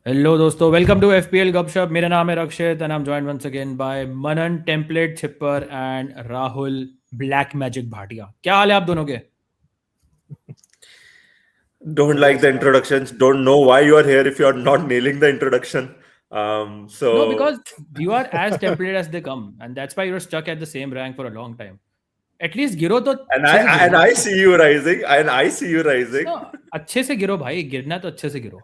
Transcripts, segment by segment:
Hello दोस्तों, welcome to FPL गपशप। मेरा नाम है Rakshit and I am joined once again by Manan template chipper and Rahul black magic Bhatia. क्या हाल है आप दोनों के? Don't like the introductions. Don't know why you are here if you are not nailing the introduction. No, because So you are as template as they come and that's why you are stuck at the same rank for a long time. At least गिरो तो and अच्छे से गिरो I and ना। I see you rising, and I see you rising. No, अच्छे से गिरो भाई, गिरना तो अच्छे से गिरो।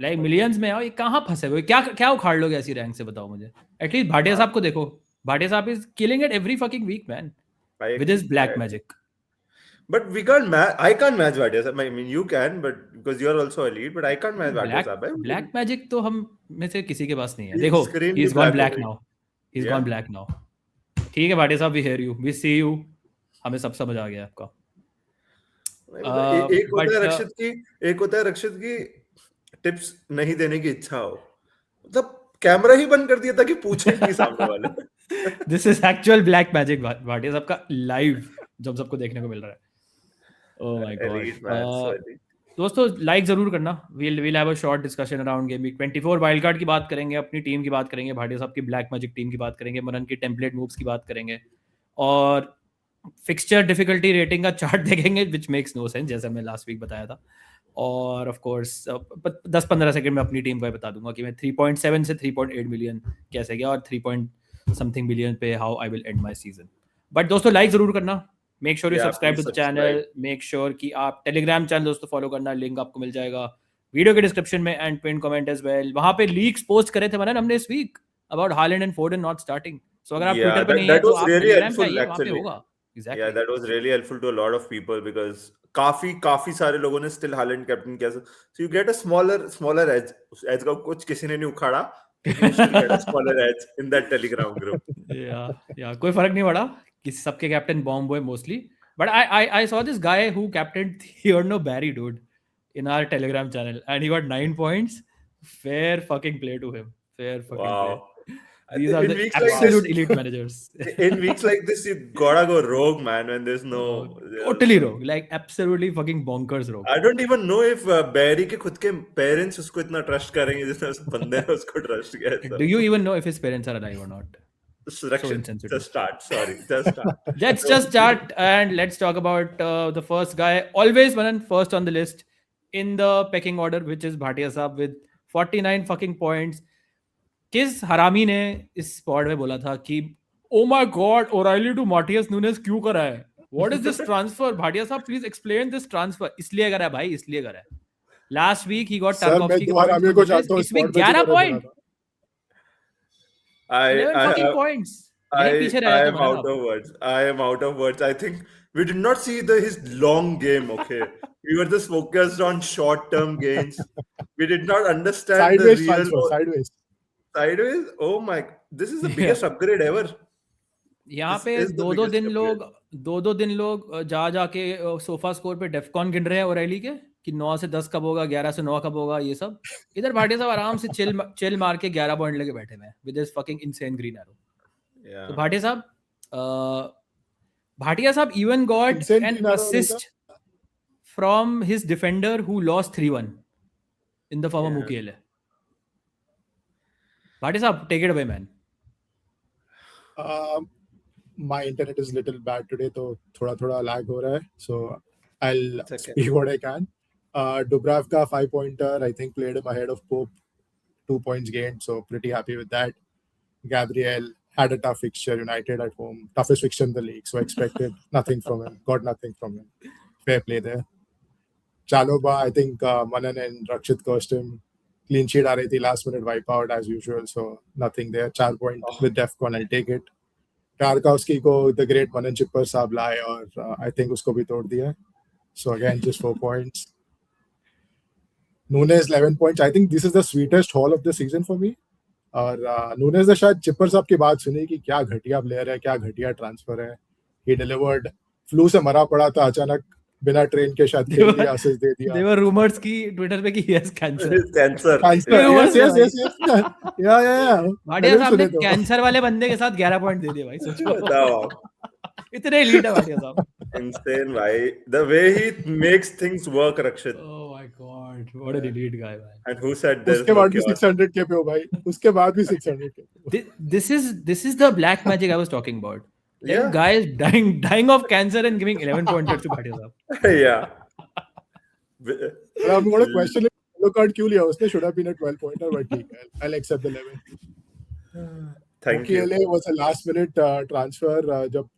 Like Okay. मिलियंस में आओ, ये कहाँ फंसे हुए? क्या क्या उखाड़ लोगे ऐसी रैंक से, बताओ मुझे। एटलीस्ट भाटिया Uh, साहब को देखो। भाटिया साहब is killing it every fucking week man I with his agree. Black magic. But we can't match. I can't match Bhatia Sahib. I mean, you can, but because you are also elite. But I can't match Bhatia black Sahib. Black magic तो हम में से किसी के पास नहीं है। देखो, Screen ही भी इज गॉन black हो ब्लैक गई. Now. He is gone Yeah. Black now. ठीक है भाटिया साहब, we hear you, we see you. हमें सब समझ आ गया आपका। नहीं, मतलब एक होता है बट रक्षित की, एक होता है रक्षित की टिप्स नहीं देने की इच्छा हो. मतलब कैमरा ही बंद कर दिया ताकि पूछे नहीं सामने वाले. This is actual black magic Bhatia साहब का लाइव, जब सबको देखने को मिल रहा है। Oh my god. Elite man, so elite. दोस्तों लाइक ज़रूर करना। We'll have a short discussion around game week 24। Wild card की बात करेंगे, अपनी टीम की बात करेंगे, भाटिया साहब की ब्लैक मैजिक टीम की बात करेंगे, मनन की टेम्पलेट मूव्स की बात करेंगे, और फिक्सचर डिफिकल्टी रेटिंग का चार्ट देखेंगे विच मेक्स नो सेंस, जैसा मैं लास्ट वीक बताया था। और ऑफ कोर्स 10-15 सेकंड में अपनी टीम का बता दूंगा कि मैं 3.7 से 3.8 मिलियन कैसे गया, और 3 पॉइंट समथिंग मिलियन पे how I will end my season. But दोस्तों लाइक ज़रूर करना। Make sure you Yeah, subscribe please to the subscribe. Channel. Make sure कि आप टेलीग्राम चैनल दोस्तों फॉलो करना, लिंक आपको मिल जाएगा वीडियो के डिस्क्रिप्शन में and pin comment as well. वहाँ पे लीक्स पोस्ट करे थे मनन हमने इस week about Haaland and Foden not starting. So अगर आप Yeah, ट्विटर पे नहीं है that तो was आप really टेलीग्राम पे helpful आइए, वहाँ पे actually. होगा। Yeah, exactly. that was really helpful to a lot of people because काफी सारे लोगों ने still Haaland captain किया. So you get a smaller edge. उस edge का कुछ किसी ने नहीं उखाड़ा, लेकिन you still get a smaller edge in that Telegram group. या कोई फर्क नहीं पड़ा कि सबके कैप्टन बॉम्ब हुए mostly. But I saw this guy who captain Theodo Barry dude in our telegram channel and he got 9 points. Fair fucking play to him, fair fucking play. Wow. I These think are in the weeks like this, absolute elite managers. in weeks like this, you gotta go rogue, man. When there's no, Totally rogue, like absolutely fucking bonkers rogue. I don't even know if Barry के खुद के parents उसको इतना trust करेंगे जितना उस बंदे ने उसको trust किया. Do you So even know if his parents are alive or not? So Surekshan, insensitive. just start. Sorry, just start. Let's just start and let's talk about the first guy. Always Manan first on the list in the pecking order, which is Bhatia Saab with 49 fucking points. किस हरामी ने इस spot में बोला था कि oh my god O'Reilly to Matheus Nunes क्यों करा है? What is this transfer? Bhatia साहब प्लीज एक्सप्लेन दिस ट्रांसफर। इसलिए करा है भाई, इसलिए करा है। Last week he got sir मैं टारकोव्स्की के 2 पॉइंट्स, हरामियों को जानता हूँ, इस वीक स्पॉट में 11 जिन्होंने बोला पॉइंट, था। 11 I, fucking I, points। यहीं पीछे रह I जाते am मनन out आप। of words. I am out of words. I think we did not see his long game. Okay, we were just focused on short-term gains. We did not understand the sideways real transfer, sideways. sideways. Oh my! This is the Yeah. biggest upgrade ever. यहाँ This पे is the biggest upgrade. दो दिन लोग जा जाके sofa score पे डेफकॉन गिन रहे हैं ओरेली के कि 9 से 10 कब होगा, 11 से 9 कब होगा, ये सब। इधर भाटिया साहब आराम से चिल मार के 11 पॉइंट लेके बैठे हुए हैं with this fucking insane green arrow. Yeah. तो भाटिया साहब even got Insane an green arrow नहीं था? assist from his defender who lost 3-1 in the former Yeah. Mukiele. Bhatia साहब take it away man. My internet is little bad today, तो थोड़ा lag हो रहा है, so I'll It's okay. speak what I can. Dubravka 5-pointer, I think played him ahead of Pope, 2 points gained, so pretty happy with that. Gabriel had a tough fixture, United at home, toughest fixture in the league, so expected nothing from him, got nothing from him. Fair play there. Chaloba, I think Manan and Rakshit cursed him. Clean sheet आ रही थी, last minute wipe out as usual, so nothing there. 4 point with Defcon, I'll take it. Tarkowski को the great Manan Chipper साहब लाए और I think उसको भी तोड़ दिया. So again, just 4 points. Nunes 11 points. I think this is the sweetest haul of the season for me. और Nunez ने शायद चिपर साहब की बात सुनी कि क्या घटिया प्लेयर है, क्या घटिया ट्रांसफर है. He delivered. फ्लू से मरा पड़ा था, अचानक बिना ट्रेन के शायद खेल दिया, असिस्ट दे दिया. There were rumors की ट्विटर पे कि he has cancer. It is cancer. Cancer. rumors Yes. है Yeah. भाटिया साहब ने सुने तो. कैंसर वाले बंदे के साथ 11 पॉइंट दे दिए भाई, सोचो। बताओ. इतने elite है भाटिया साहब। Insane, भाई. The way he makes things work, Rakshit. Oh my god. what an elite guy, man. And who said there's उसके no बाद भी chaos? 600 के पे हो भाई, उसके बाद भी 600 के पे हो. This is the black magic I was talking about. Like Yeah. guy is dying of cancer and giving 11 pointers to Bhatia sahab. Yeah. But I'm going to question it, yellow card क्यों लिया उसने? Should have been a 12 pointer, but ठीक है, I'll accept the 11. Thank you. Mukiele was a last minute transfer. जब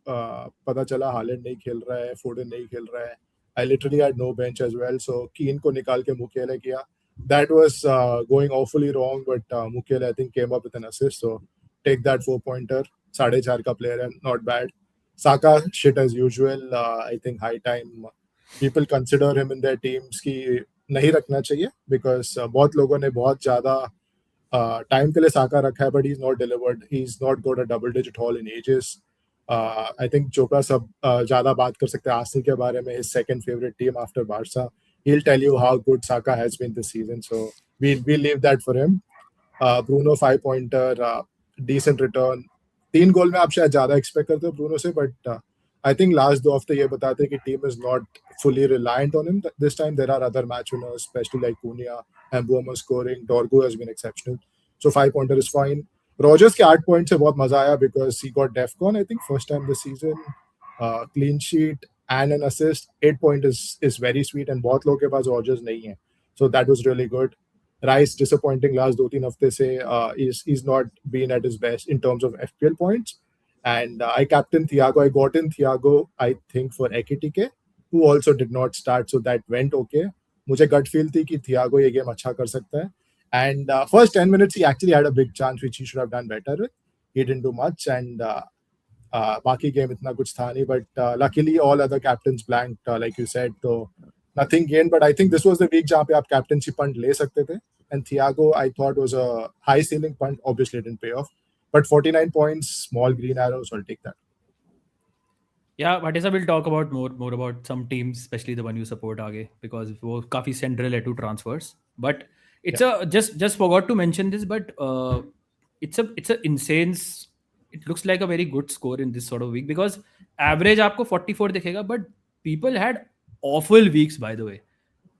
पता चला Holland नहीं खेल रहा है, फोडन नहीं खेल रहा है, I literally had no bench as well, so Keane को निकाल के Mukiele किया. That was going awfully wrong, but Mukiele I think came up with an assist, so take that 4-pointer. 4.5 का player है, not bad. Saka shit as usual. I think high time people consider him in their teams कि नहीं रखना चाहिए because बहुत लोगों ने बहुत ज़्यादा टाइम के लिए साका रखा है, but he's not delivered. He's not got a double-digit haul in ages. I think Chopra सब ज़्यादा बात कर सकते हैं आर्सेनल के बारे में. His second favorite team after Barca. He'll tell you how good Saka has been this season. So we'll leave that for him. Bruno 5-pointer, decent return. 3 गोल में आप शायद ज़्यादा एक्सपेक्ट करते हो ब्रूनो से, but I think last 2 हफ्ते ये बताते हैं कि team is not fully reliant on him. This time there are other match winners, especially like Cunha, Mbeumo scoring. Dorgu has been exceptional. So 5-pointer is fine. Rogers के 8 points से बहुत मजा आया because he got DEFCON, I think, first time this season. Clean sheet and an assist. 8 point is very sweet and बहुत लोगों के पास Rogers नहीं है. So that was really good. Rice disappointing last 2-3 हफ्ते से. He's not been at his best in terms of FPL points. And I captained Thiago. I got in Thiago, I think, for Ekitike, who also did not start. So that went okay. मुझे gut feel थी कि Thiago ये game अच्छा कर सकता है. And first 10 minutes, he actually had a big chance, which he should have done better with. He didn't do much. And बाकी game इतना कुछ था नहीं. But luckily, all other captains blanked, like you said. So nothing gained. But I think this was the week जहाँ पे आप captaincy punt ले सकते थे. And Thiago, I thought, was a high ceiling punt. Obviously, it didn't pay off. But 49 points, small green arrows, I'll take that. Yeah, Bhatia will talk about more about some teams, especially the one you support आगे, because वो काफी central है to transfers. But it's a just forgot to mention this, but it's a insane. It looks like a very good score in this sort of week because average आपको 44 दिखेगा, but people had awful weeks, by the way.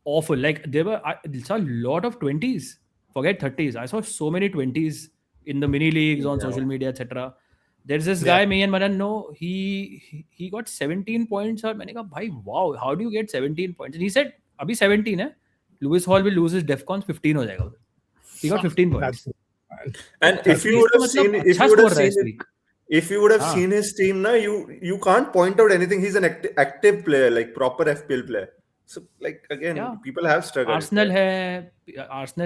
Awful. Like I saw a lot of 20s. Forget 30s. I saw so many 20s in the mini leagues on social media, etc. There's this guy, me and Manan know, he got 17 points. और मैंने कहा भाई, wow, how do you get 17 points? And he said, अभी 17 है. Lewis Hall will lose his DEFCON, 15 हो जाएगा. He got 15 points. And if you would have seen, if you would have seen his team, na, you can't point out anything. He's an active player, like proper FPL player. So like again, people have struggled. Arsenal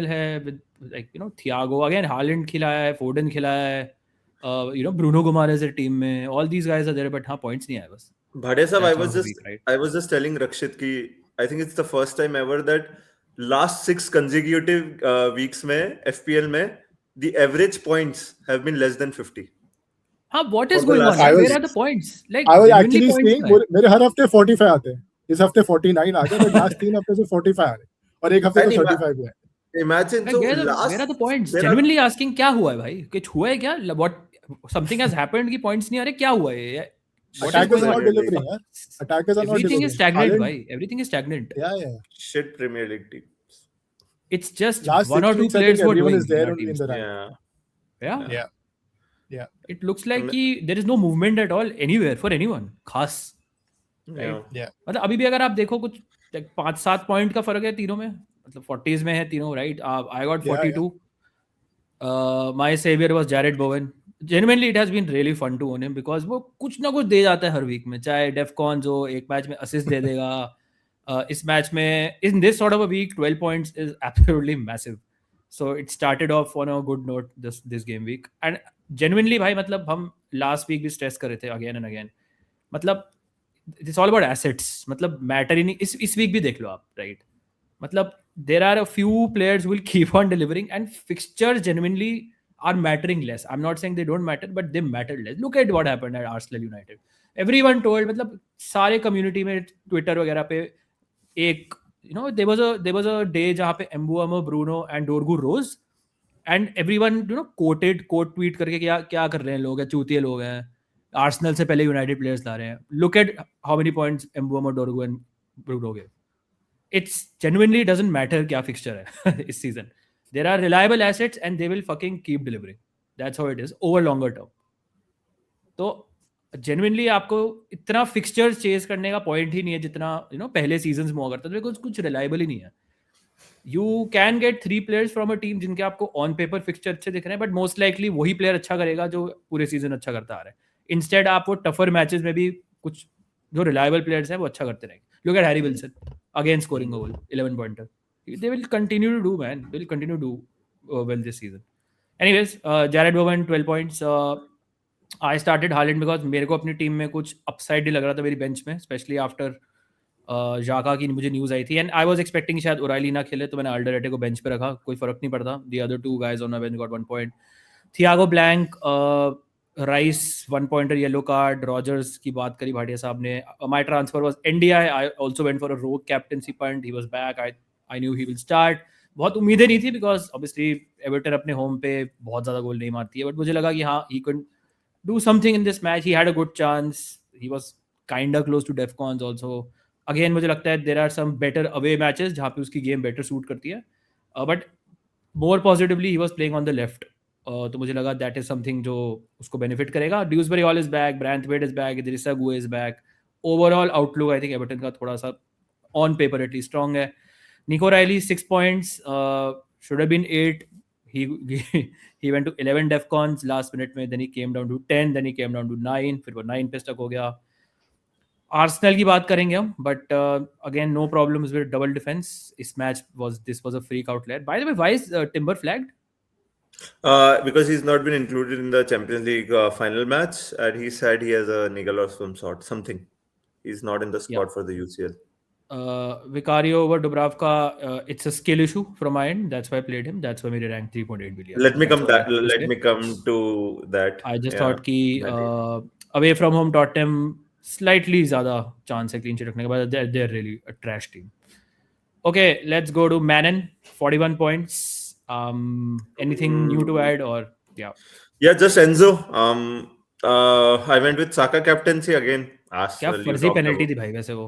है with like Thiago again, Haaland खिला है, Foden खिला है, Bruno Guimaraes है team में. All these guys are there, but हाँ points नहीं आए बस. Bhatia sahab, I was just telling Rakshit कि I think it's the first time ever that last 6 consecutive weeks में FPL में the average points have been less than 50. हाँ, what is going on? Where are the points? Like I was actually saying मेरे हर हफ्ते 45 आते हैं. इस हफ्ते 49 आ गए, but last 3 हफ्ते से 45 आ रहे और एक हफ्ते तो 35 हुए. Imagine, so where are the points? Genuinely asking, क्या हुआ है भाई? कुछ हुआ है क्या? What something has happened कि points नहीं आ रहे? क्या हुआ है? Attackers are not delivering. Attackers are not delivering. Everything is stagnant, bhai. Everything is stagnant. Yeah. Shit Premier League team. It's just last 1 or 2 players who are doing is there only in the rank. Yeah. It looks like there is no movement at all anywhere for anyone. खास. Right? Yeah. मतलब अभी भी अगर आप देखो कुछ 5-7 point का फर्क है तीनों में, मतलब 40s में है तीनों, right? I got 42. My savior was Jared Bowen. Genuinely it has been really fun to own him because वो कुछ ना कुछ दे जाता है हर वीक में, चाहे डेफकॉन जो एक मैच में असिस्ट दे देगा, इस मैच में in this sort of a week 12 points is absolutely massive. So it started off on a good note this game week and genuinely भाई मतलब हम last week भी stress कर रहे थे again and again, मतलब it's all about assets, मतलब matter ही नहीं. इस week भी देख लो आप, right? मतलब there are a few players who will keep on delivering and fixtures genuinely are mattering less. I'm not saying they don't matter, but they matter less. Look at what happened at Arsenal United. Everyone told, मतलब सारे community में Twitter वगैरह पे एक there was a day जहाँ पे Mbeumo, Bruno and Dorgu rose and everyone quote tweet करके क्या कर रहे हैं लोग, चूतिए लोग हैं, Arsenal से पहले United players ला रहे हैं. Look at how many points Mbeumo, Dorgu and Bruno gave. it's genuinely doesn't matter क्या fixture है इस season. There are reliable assets and they will fucking keep delivering. That's how it is over longer term. तो genuinely आपको इतना fixtures chase करने का point ही नहीं है जितना पहले seasons में हुआ करता था, बिकॉज कुछ reliable ही नहीं है. You can get 3 players from a team जिनके आपको on paper fixture अच्छे दिख रहे हैं, but most likely वही player अच्छा करेगा जो पूरे season अच्छा करता आ रहा है. Instead आप वो tougher matches में भी कुछ जो reliable players हैं वो अच्छा करते रहेंगे. Look at Harry Wilson, again scoring a goal, 11 pointer. They will continue to do, man. They will continue to do well this season. Anyways, Jared Bowen 12 points. I started Haaland because मेरे को अपनी team में कुछ upside नहीं लग रहा था मेरी bench में, especially after जाका की मुझे न्यूज़ आई थी एंड आई वाज एक्सपेक्टिंग शायद ओराइली ना खेले, तो मैंने अल्डरवेटे को बेंच पे रखा, कोई फर्क नहीं पड़ता. The other 2 guys on bench got 1 point. Thiago blank, Rice 1 pointer, yellow card. Rogers की बात करी भाटिया साहब ने. My transfer was Ndiaye. I also went for a rogue captaincy point. He was back. I knew he will start. बहुत उम्मीदें नहीं थी because obviously Everton अपने होम पे बहुत ज़्यादा गोल नहीं मारती है, बट मुझे लगा कि हाँ, he can do something in this match. He had a good chance. He was kind of close to defcons also. Again मुझे लगता है there are some better away matches जहाँ पे उसकी गेम बेटर सूट करती है, but more positively he was playing on the left. तो मुझे लगा दैट इज समथिंग जो उसको बेनिफिट करेगा. Dewsbury Hall is back, Branthwaite is back, Idrissa Gueye is back. Overall outlook I think Everton का थोड़ा सा ऑन पेपर एटलीस्ट स्ट्रॉन्ग है. Nico Reilly 6 points, should have been 8. he went to 11 defcons last minute में, then he came down to 10, then he came down to 9, फिर वो 9 पे stuck हो गया. आर्सेनल की बात करेंगे हम, but again no problems with double defence. इस match this was a freak outlier. By the way, why is Timber flagged? Because he's not been included in the Champions League final match, and he said he has a niggle of some sort, something. He's not in the squad for the UCL. Vicario over Dubravka, it's a skill issue from my end. That's why I played him. That's why मेरे rank 3.8 billion. Let me come to that. I just thought कि away from home Tottenham slightly ज़्यादा chance है clean sheet रखने के बाद. They're really a trash team. Okay, let's go to Manon, 41 points. Anything new to add or yeah? Yeah, just Enzo. I went with Saka captaincy again. क्या फर्जी penalty थी भाई वैसे वो?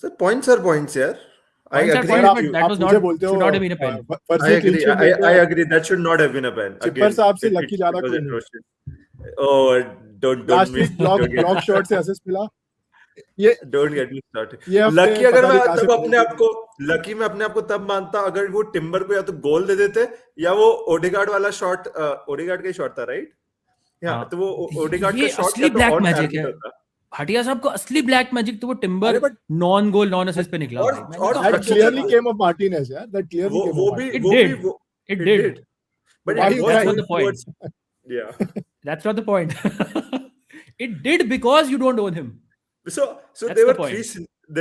Sir, points are points, yaar. I agree. But that was not should not have been a pen. I agree. That should not have been a pen. Cheaper साहब से lucky ज्यादा कोई नहीं. Oh, don't Last week block shot से assist मिला. ये don't get me started. Lucky अगर मैं तब लकी में अपने आप को तब मानता अगर वो टिम्बर को या तो गोल दे देते या वो ओडेगार्ड वाला शॉट, ओडेगार्ड का ही शॉट था राइट? या तो वो ओडेगार्ड का शॉट या तो ऑन टारगेट होता. भाटिया साहब को असली ब्लैक मैजिक तो वो टिम्बर नॉन गोल नॉन असिस्ट पे निकला. That clearly came of Martinez, यार. That clearly came of Martinez. It did. But that's not the point. Yeah. That's not the point. It did because you don't own him. So there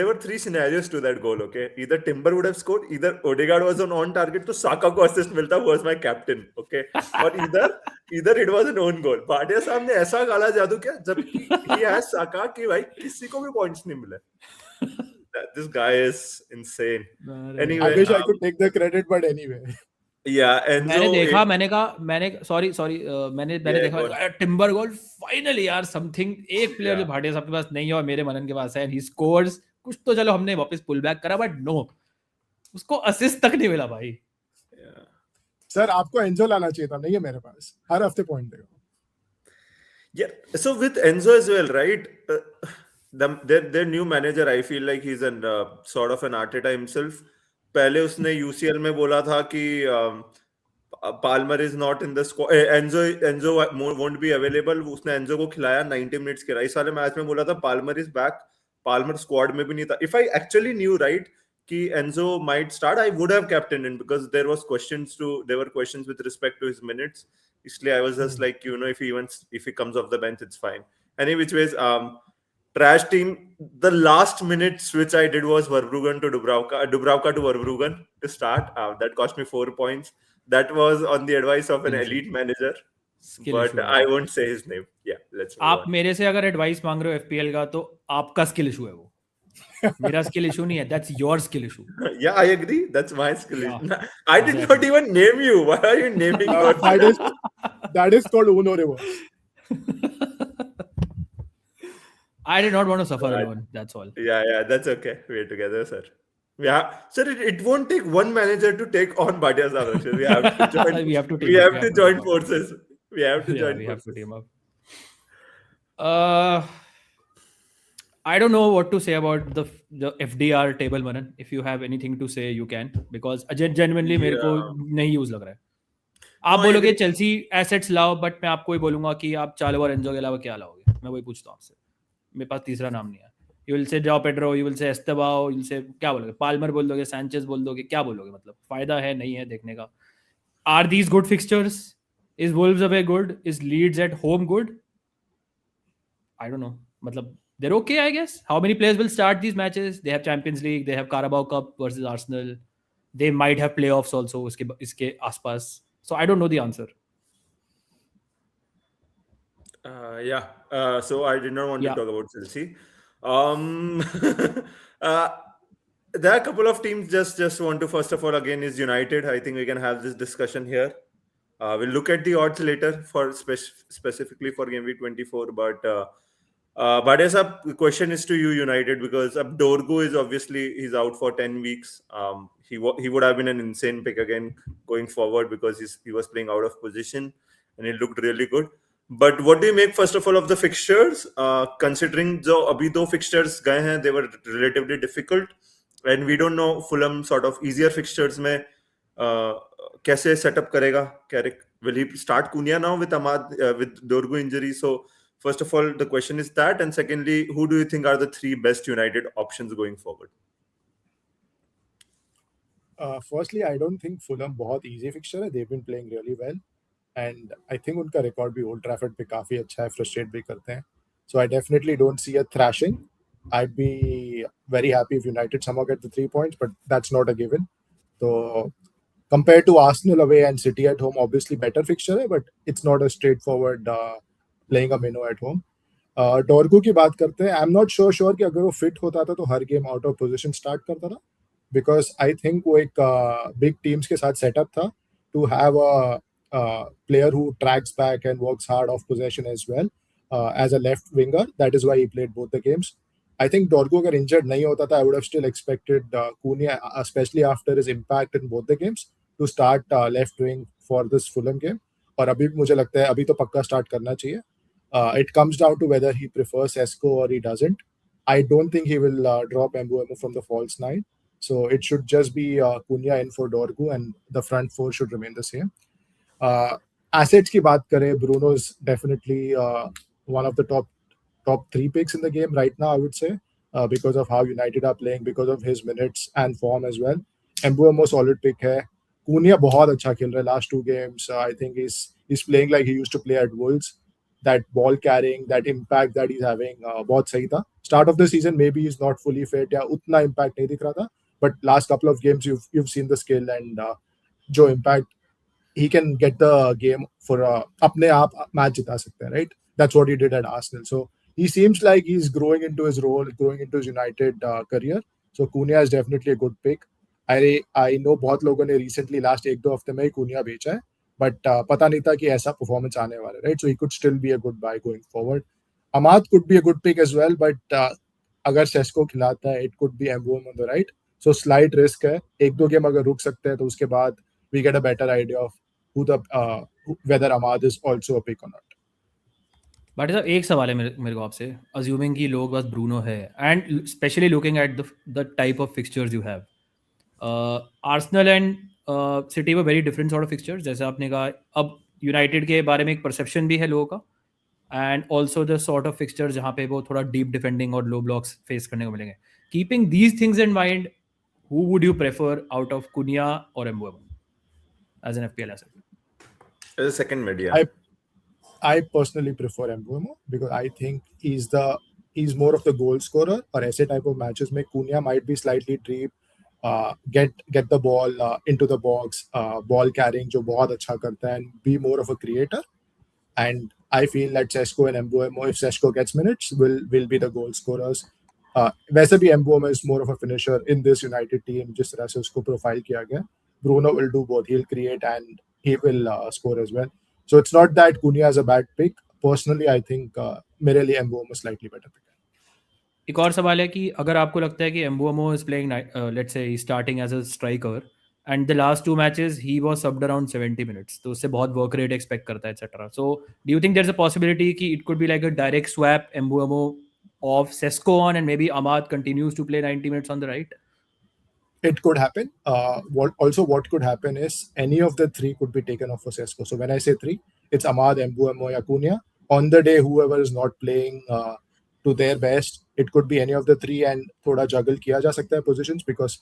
were three scenarios to that goal, okay? Either Timber would have scored, either Odegaard was on target, तो Saka को assist मिलता, who was my captain, okay? और either it was an own goal. Bhatia साहब ने ऐसा काला जादू किया जबकि he has Saka कि भाई किसी को भी points नहीं मिले. This guy is insane. Anyway, I wish I could take the credit, but anyway. Yeah, and मैंने देखा टिम्बर गोल फाइनली यार, समथिंग एक प्लेयर जो भाटिया साहब के पास नहीं है और मेरे मनन के पास है, एंड ही स्कोर्स. कुछ तो चलो हमने वापस पुल बैक करा, बट नो, उसको असिस्ट तक नहीं मिला भाई. सर आपको एंजो लाना चाहिए था, नहीं है मेरे पास, हर हफ्ते पॉइंट देगा. Yeah, so with Enzo as well, right? Their new manager, I feel like he's an sort of an Arteta himself. पहले उसने यूसीएल में बोला था कि Palmer is not in the squad, Enzo won't be available. उसने Enzo को खिलाया 90 minutes के. इस वाले मैच में बोला था Palmer is back. Palmer squad में भी नहीं था. If I actually knew right कि Enzo might start, I would have captain in because there were questions with respect to his minutes. इसलिए I was just like, you know, if he comes off the bench it's fine. Any which ways, trash team. The last minute switch I did was Verbruggen to Dubravka to Verbruggen to start. That cost me 4 points. That was on the advice of an elite manager. But I won't say his name. Yeah, let's move on. आप मेरे से अगर advice मांग रहे हो FPL का, तो आपका स्किल इशू है वो. मेरा स्किल इशू नहीं है. That's your skill issue. Yeah, I agree. That's my skill issue. I did not even name you. Why are you naming that is called Uno reverse. I did not want to suffer alone. That's all. Yeah, that's okay. We're together, sir. Yeah, sir. It won't take one manager to take on Bhatia Sagar. We have to join. We have to We team up. have We to have to join team up. forces. We have to Yeah, join we have to forces. team up. I don't know what to say about the FDR table, Manan. If you have anything to say, you can. Because genuinely मेरे को Yeah. नहीं use लग रहा है. आप No, I बोलोगे agree. Chelsea assets लाओ, but मैं आपको ही बोलूंगा कि आप चालो और एंजो के अलावा क्या लाओगे. मैं वही पूछता हूँ आपसे. मेरे पास तीसरा नाम नहीं है. यू विल से जाओ Pedro, you will say एस्तेबाओ, you will say क्या बोलोगे, पाल्मर बोल दोगे, सैंचेज बोल दोगे, क्या बोलोगे? मतलब फायदा है नहीं है देखने का. Are these good fixtures? Is Wolves away good? Is Leeds at home good? I don't know. Matlab, they're okay, I guess. How many players will start these matches? They have Champions League, they have Carabao Cup versus Arsenal. They might have playoffs also iske aspas. So I don't know the answer. Yeah. So I did not want Yeah. to talk about Chelsea. There are a couple of teams. Just want to first of all again is United. I think we can have this discussion here. We'll look at the odds later for specifically for game week 24. But Bhatia sir, the question is to you, United, because Dorgu is obviously he's out for 10 weeks. He would have been an insane pick again going forward because he was playing out of position and he looked really good. But what do you make first of all of the fixtures? Considering जो अभी दो fixtures गए हैं, they were relatively difficult, and we don't know Fulham sort of easier fixtures में कैसे setup करेगा. Will he start Cunha now with Ahmad with Dorgu injury? So first of all, the question is that, and secondly, who do you think are the three best United options going forward? Firstly, I don't think Fulham बहुत easy fixture है. They've been playing really well, and I think उनका record भी Old Trafford पे काफी अच्छा है. Frustrate भी करते हैं. So I definitely don't see a thrashing. I'd be very happy if United somehow get the 3 points, but that's not a given. So compared to Arsenal away and City at home, obviously better fixture है, but it's not a straightforward playing a minnow at home. डॉर्गू की बात करते हैं. I am not sure कि अगर वो fit होता था तो हर game out of position start करता था, बिकॉज आई थिंक वो एक बिग टीम्स के साथ सेटअप था to have a player who tracks back and works hard off possession as well as a left winger. That is why he played both the games. I think Dorgu अगर injured नहीं होता था, I would have still expected Cunha, especially after his impact in both the games, to start left wing for this Fulham game. और अभी मुझे लगता है अभी तो पक्का स्टार्ट करना चाहिए. It comes down to whether he prefers Sesko or he doesn't. I don't think he will drop Mbeumo from the false nine. So it should just be Cunha in for Dorgu and the front four should remain the same. Assets की बात करें, Bruno is definitely one of the top 3 picks in the game right now, I would say, because of how United are playing, because of his minutes and form as well. Mbeumo solid pick है. Cunha बहुत अच्छा खेल रहा है last 2 games. I think he's playing like he used to play at Wolves. That ball carrying, that impact that he's having, बहुत सही था. Start of the season maybe he's not fully fit या उतना impact नहीं दिख रहा था, but last couple of games you've seen the skill and जो impact he can get the game for अपने आप match जिता सकते हैं, right? That's what he did at Arsenal. So he seems like he's growing into his role, growing into his United career. So Cunha is definitely a good pick. I know बहुत लोगों ने recently last 1-2 हफ्ते में ही Cunha बेचा है, but पता नहीं था कि ऐसा performance आने वाला है, right? So he could still be a good buy going forward. Ahmad could be a good pick as well, but अगर Sesko खिलाता है, it could be Mbeumo on the right. So slight risk है. 1-2 game अगर रुक सकते हैं तो उसके बाद we get a better idea of whether Ahmad is also a pick or not. But sir एक सवाल है मेरे को आपसे, अज्यूमिंग कि लोग बस ब्रूनो है and specially looking at the type of fixtures you have, Arsenal and City वो very different sort of fixtures. जैसे आपने कहा, अब यूनाइटेड के बारे में एक परसेप्शन भी है लोगों का, and also the sort of fixtures जहाँ पे वो थोड़ा डीप डिफेंडिंग और लो ब्लॉक्स फेस करने को मिलेंगे. Keeping these things in mind, who would you prefer out of Cunha or Mbeumo as an FPL asset? As a second mid, yeah. I personally prefer Mbeumo because I think he's more of the goal scorer. और ऐसे type of matches में Cunha might be slightly deep, get the ball into the box, ball carrying जो बहुत अच्छा करता है, and be more of a creator. And I feel that Sesko and Mbeumo, if Sesko gets minutes, will be the goal scorers. वैसे भी Mbeumo is more of a finisher in this United team, जिस तरह से उसको profile किया गया. Bruno will do both. He'll create and he will score as well. So it's not that Cunha is a bad pick. Personally, I think मेरे लिए Mbeumo is slightly better pick. एक और सवाल है कि अगर आपको लगता है कि Mbeumo is playing let's say starting as a striker and the last 2 matches he was subbed around 70 minutes, तो उससे बहुत वर्क रेट एक्सपेक्ट करता है etcetera. So do you think there is a possibility कि it could be like a direct swap Mbeumo off Sesko on and maybe Amad continues to play 90 minutes on the right? It could happen. What could happen is any of the three could be taken off for Sesko. So when I say three, it's Ahmad, Mbuemo, Acuna. On the day, whoever is not playing to their best, it could be any of the three, and thoda juggle kiya ja sakta hai positions, because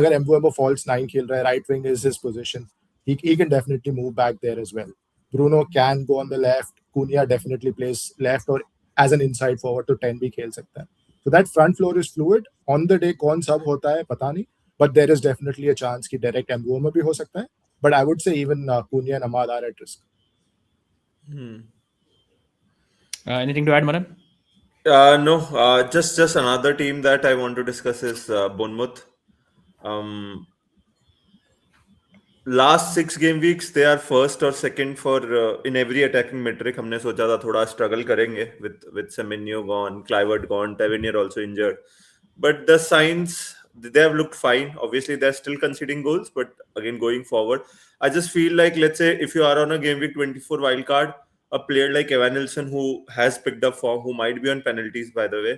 agar Mbuemo falls 9 खेल रहा है, right wing is his position. He can definitely move back there as well. Bruno can go on the left. Cunha definitely plays left or as an inside forward, to 10 भी खेल सकता है. So that front floor is fluid. On the day कौन सब होता है पता नहीं. But there is definitely a chance कि direct Mbuemo भी हो सकता है. But I would say even Cunha and Ahmad are at risk. Anything to add, Manan? No, just another team that I want to discuss is Bournemouth. Last 6 game weeks they are first or second for in every attacking metric. हमने सोचा था थोड़ा struggle करेंगे with Semenyo gone, Kluivert gone, Tavernier also injured. But the signs, they have looked fine. Obviously, they're still conceding goals, but again, going forward, I just feel like, let's say, if you are on a game week 24 wild card, a player like Evan Nilsson, who has picked up form, who might be on penalties, by the way,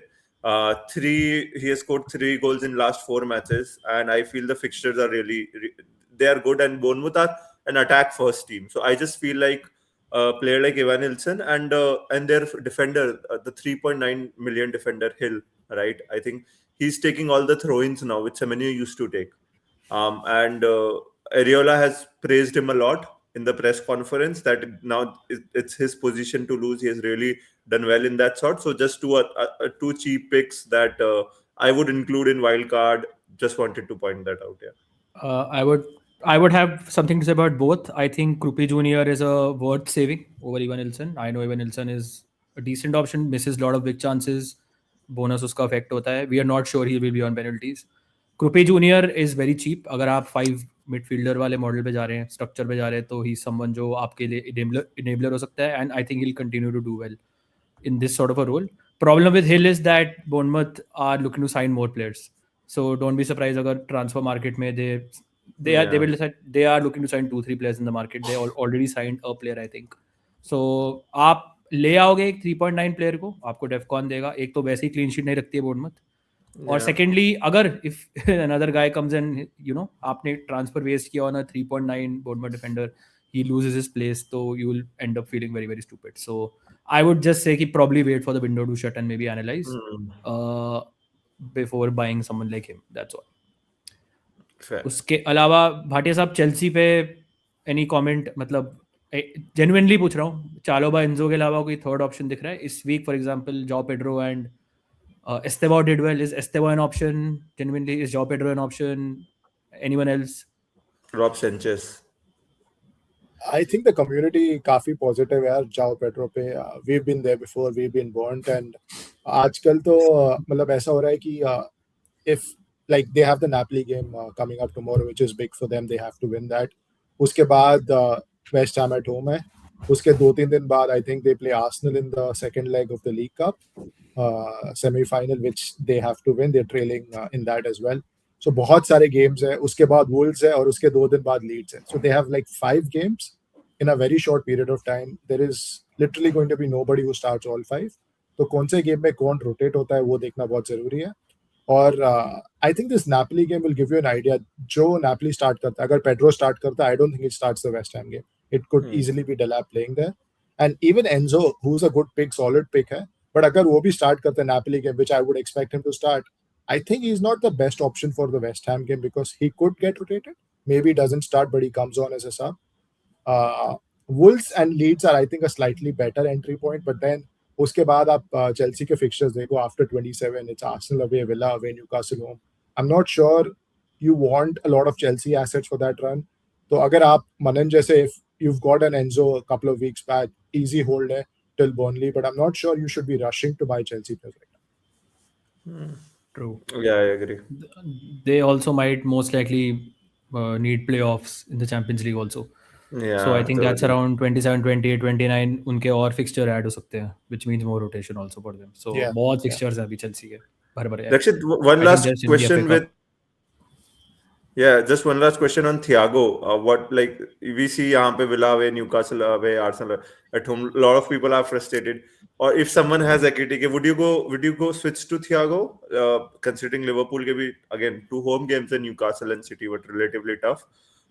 he has scored 3 goals in last 4 matches, and I feel the fixtures are really they are good, and Bournemouth are an attack first team. So I just feel like a player like Evan Nilsson and their defender, the 3.9 million defender Hill, right? I think he's taking all the throw-ins now, which Semenyo used to take. And Areola has praised him a lot in the press conference that now it's his position to lose. He has really done well in that sort. So just two cheap picks that I would include in wildcard. Just wanted to point that out. Yeah. I would have something to say about both. I think Krupi Jr. is a worth saving over Evan Nilsson. I know Evan Nilsson is a decent option, misses a lot of big chances. Bonus उसका affect होता है. We are not sure he will be on penalties. Krupi Jr. is very cheap. अगर आप 5 midfielder वाले model पे जा रहे हैं, स्ट्रक्चर पे जा रहे हैं, तो ही someone जो आपके लिए enabler हो सकता है, and I think he'll continue to do well in this sort of a role. Problem with Hill is that Bournemouth are looking to sign more players. So don't be surprised अगर transfer market में they are looking to sign 2-3 players in the market. They already signed a player, I think. So आप ले आओगे एक 3.9 player को, आपको डेफकॉन देगा. एक तो वैसे ही क्लीन शीट नहीं रखती है बोर्डमथ, और सेकेंडली अगर if another guy comes and आपने ट्रांसफर वेस्ट किया on a 3.9 Bournemouth defender, he loses his place, so you will end up feeling very, very stupid. So I would just say कि probably wait for the window to shut and maybe analyze before buying someone like him. That's all. Fair. उसके अलावा भाटिया साहब, Chelsea पे any comment? मतलब genuinely पूछ रहा हूँ, चालोबा इंजो के अलावा कोई थर्ड ऑप्शन दिख रहा है इस week? For example Joao Pedro and Estevao did well. Is Estevao an option? Genuinely, is João Pedro an option? Anyone else? Rob Sanchez. I think the community काफी positive है João Pedro पे. We've been there before, we've been burnt, and आजकल तो मतलब ऐसा हो रहा है कि if like they have the Napoli game coming up tomorrow, which is big for them, they have to win that. उसके बाद West Ham at home है. उसके 2-3 दिन बाद I think they play Arsenal in the second leg of the League Cup semi-final, which they have to win. They're trailing in that as well. So बहुत सारे games है. उसके बाद Wolves है और उसके 2 दिन बाद Leeds है. So they have like 5 games in a very short period of time. There is literally going to be nobody who starts all 5. तो कौन से गेम में कौन रोटेट होता है वो देखना बहुत जरूरी है. और I think this Napoli game will give you an idea. जो Napoli start करता है, अगर Pedro start करता है, I don't think it starts the West Ham game. It could easily be Delap playing there. And even Enzo, who's a good pick, solid pick है, but अगर वो भी start करता है Napoli game, which I would expect him to start, I think he's not the best option for the West Ham game because he could get rotated. Maybe he doesn't start, but he comes on as a sub. Wolves and Leeds are, I think, a slightly better entry point, but then उसके बाद आप Chelsea के fixtures देखो. After 27 it's Arsenal away, Villa away, Newcastle home. I'm not sure you want a lot of Chelsea assets for that run. तो अगर आप मनन जैसे, if you've got an Enzo a couple of weeks back, easy hold है till Burnley, but I'm not sure you should be rushing to buy Chelsea players right now. True. Yeah, I agree. They also might most likely need playoffs in the Champions League also. Yeah, So I think that's totally. around 27, 28, 29 उनके और fixture add हो सकते हैं, which means more rotation also for them. So Yeah, बहुत yeah. fixtures हैं अभी Chelsea के भर भरे हैं. Rakshit, one I think last just in the FA question Cup. just one last question on Thiago. What, like, we see यहाँ पे Villa away, Newcastle away, Arsenal at home. A lot of people are frustrated. Or if someone has Ekitike, would you go switch to Thiago? Considering Liverpool के भी again 2 home games and Newcastle and City were relatively tough.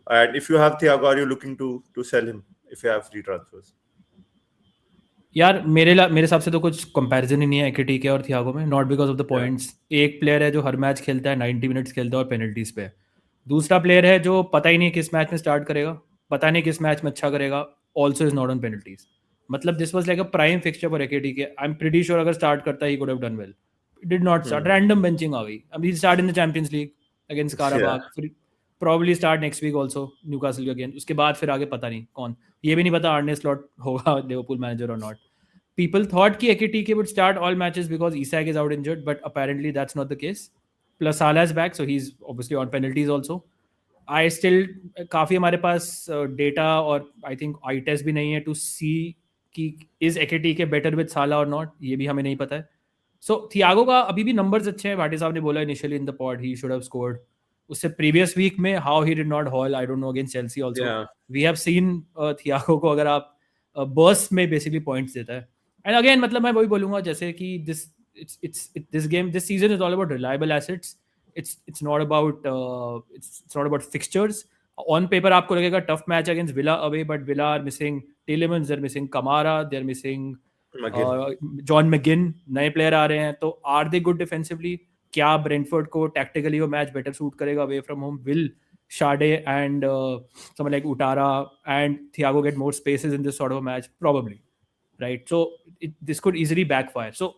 And if you have Thiago, are you looking to sell him if you have free transfers? यार मेरे हिसाब से तो कुछ comparison ही नहीं है एकेटीके और थियागो में, not because of the points. एक प्लेयर है जो हर मैच खेलता है, 90 मिनट्स खेलता है और पेनल्टीज पे. दूसरा प्लेयर है जो पता ही नहीं किस मैच में स्टार्ट करेगा, पता नहीं किस मैच में अच्छा करेगा, also is not on penalties. मतलब this was like a prime fixture for Ekitike. I am pretty sure अगर स्टार्ट करता he could have done well. Did not start, random benching आ गई. अभी start in the Champions League against Qarabag, फिर probably start next week also Newcastle again. उसके बाद फिर आगे पता नहीं कौन. ये भी नहीं पता आर्ने स्लॉट होगा लिवरपूल मैनेजर और नॉट. People thought कि Ekitike would start all matches because Isak is out injured, but apparently that's not the case. Plus Salah is back, so he's obviously on penalties also. I still काफ़ी हमारे पास data और I think eye test भी नहीं है to see कि is Ekitike better with Salah or not. ये भी हमें नहीं पता है. So Thiago का अभी भी numbers अच्छे हैं. भाटी साहब ने बोला initially in the pod he should have scored. उससे previous week में how he did not haul, I don't know, against Chelsea also. Yeah. We have seen Thiago को अगर आप burst में basically points देता है. एंड अगेन मतलब मैं वही बोलूंगा जैसे कि this season is all about reliable assets. It's not about fixtures. On paper आपको लगेगा tough match against Villa away, but Villa are missing Tielemans, they are missing Kamara, they are missing John McGinn. नए player आ रहे हैं, तो are they good defensively? क्या Brentford को tactically वो मैच बेटर सूट करेगा away from home? Will Shade and someone like Utara and Thiago get more spaces in this sort of a match? Probably. Right, so this could easily backfire. So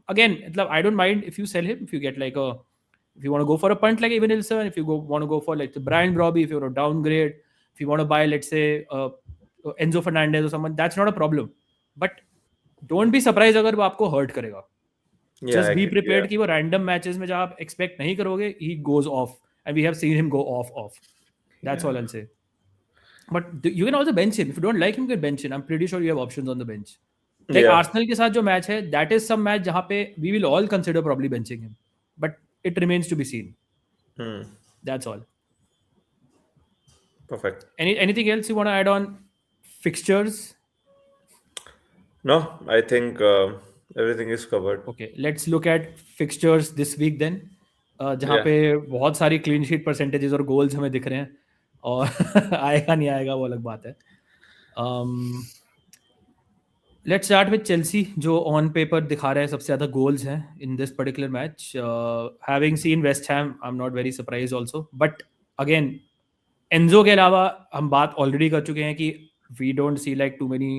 again, I don't mind if you sell him, if you get like if you want to go for a punt like Evan Nilsson, if you want to go for like the Brian Brobby, if you want to downgrade, if you want to buy, let's say, Enzo Fernandez or someone, that's not a problem. But don't be surprised अगर वो आपको hurt करेगा. Just be prepared कि वो random matches में जब आप expect नहीं करोगे, he goes off, and we have seen him go off. That's all I'll say. But you can also bench him. If you don't like him, you can bench him. I'm pretty sure you have options on the bench. Like Arsenal के साथ जो match है, that is some match जहाँ पे we will all consider probably benching him, but it remains to be seen. That's all. Perfect. Anything else you want to add on fixtures? No, I think everything is covered. Okay, let's look at fixtures this week then. जहाँ पे बहुत सारी clean sheet percentages और goals हमें दिख रहे हैं, और आएगा नहीं आएगा वो अलग बात है. Let's start with Chelsea, जो on paper दिखा रहा है सबसे ज़्यादा goals हैं in this particular match. Having seen West Ham, I'm not very surprised also. But again, Enzo के अलावा हम बात already कर चुके हैं कि we don't see like too many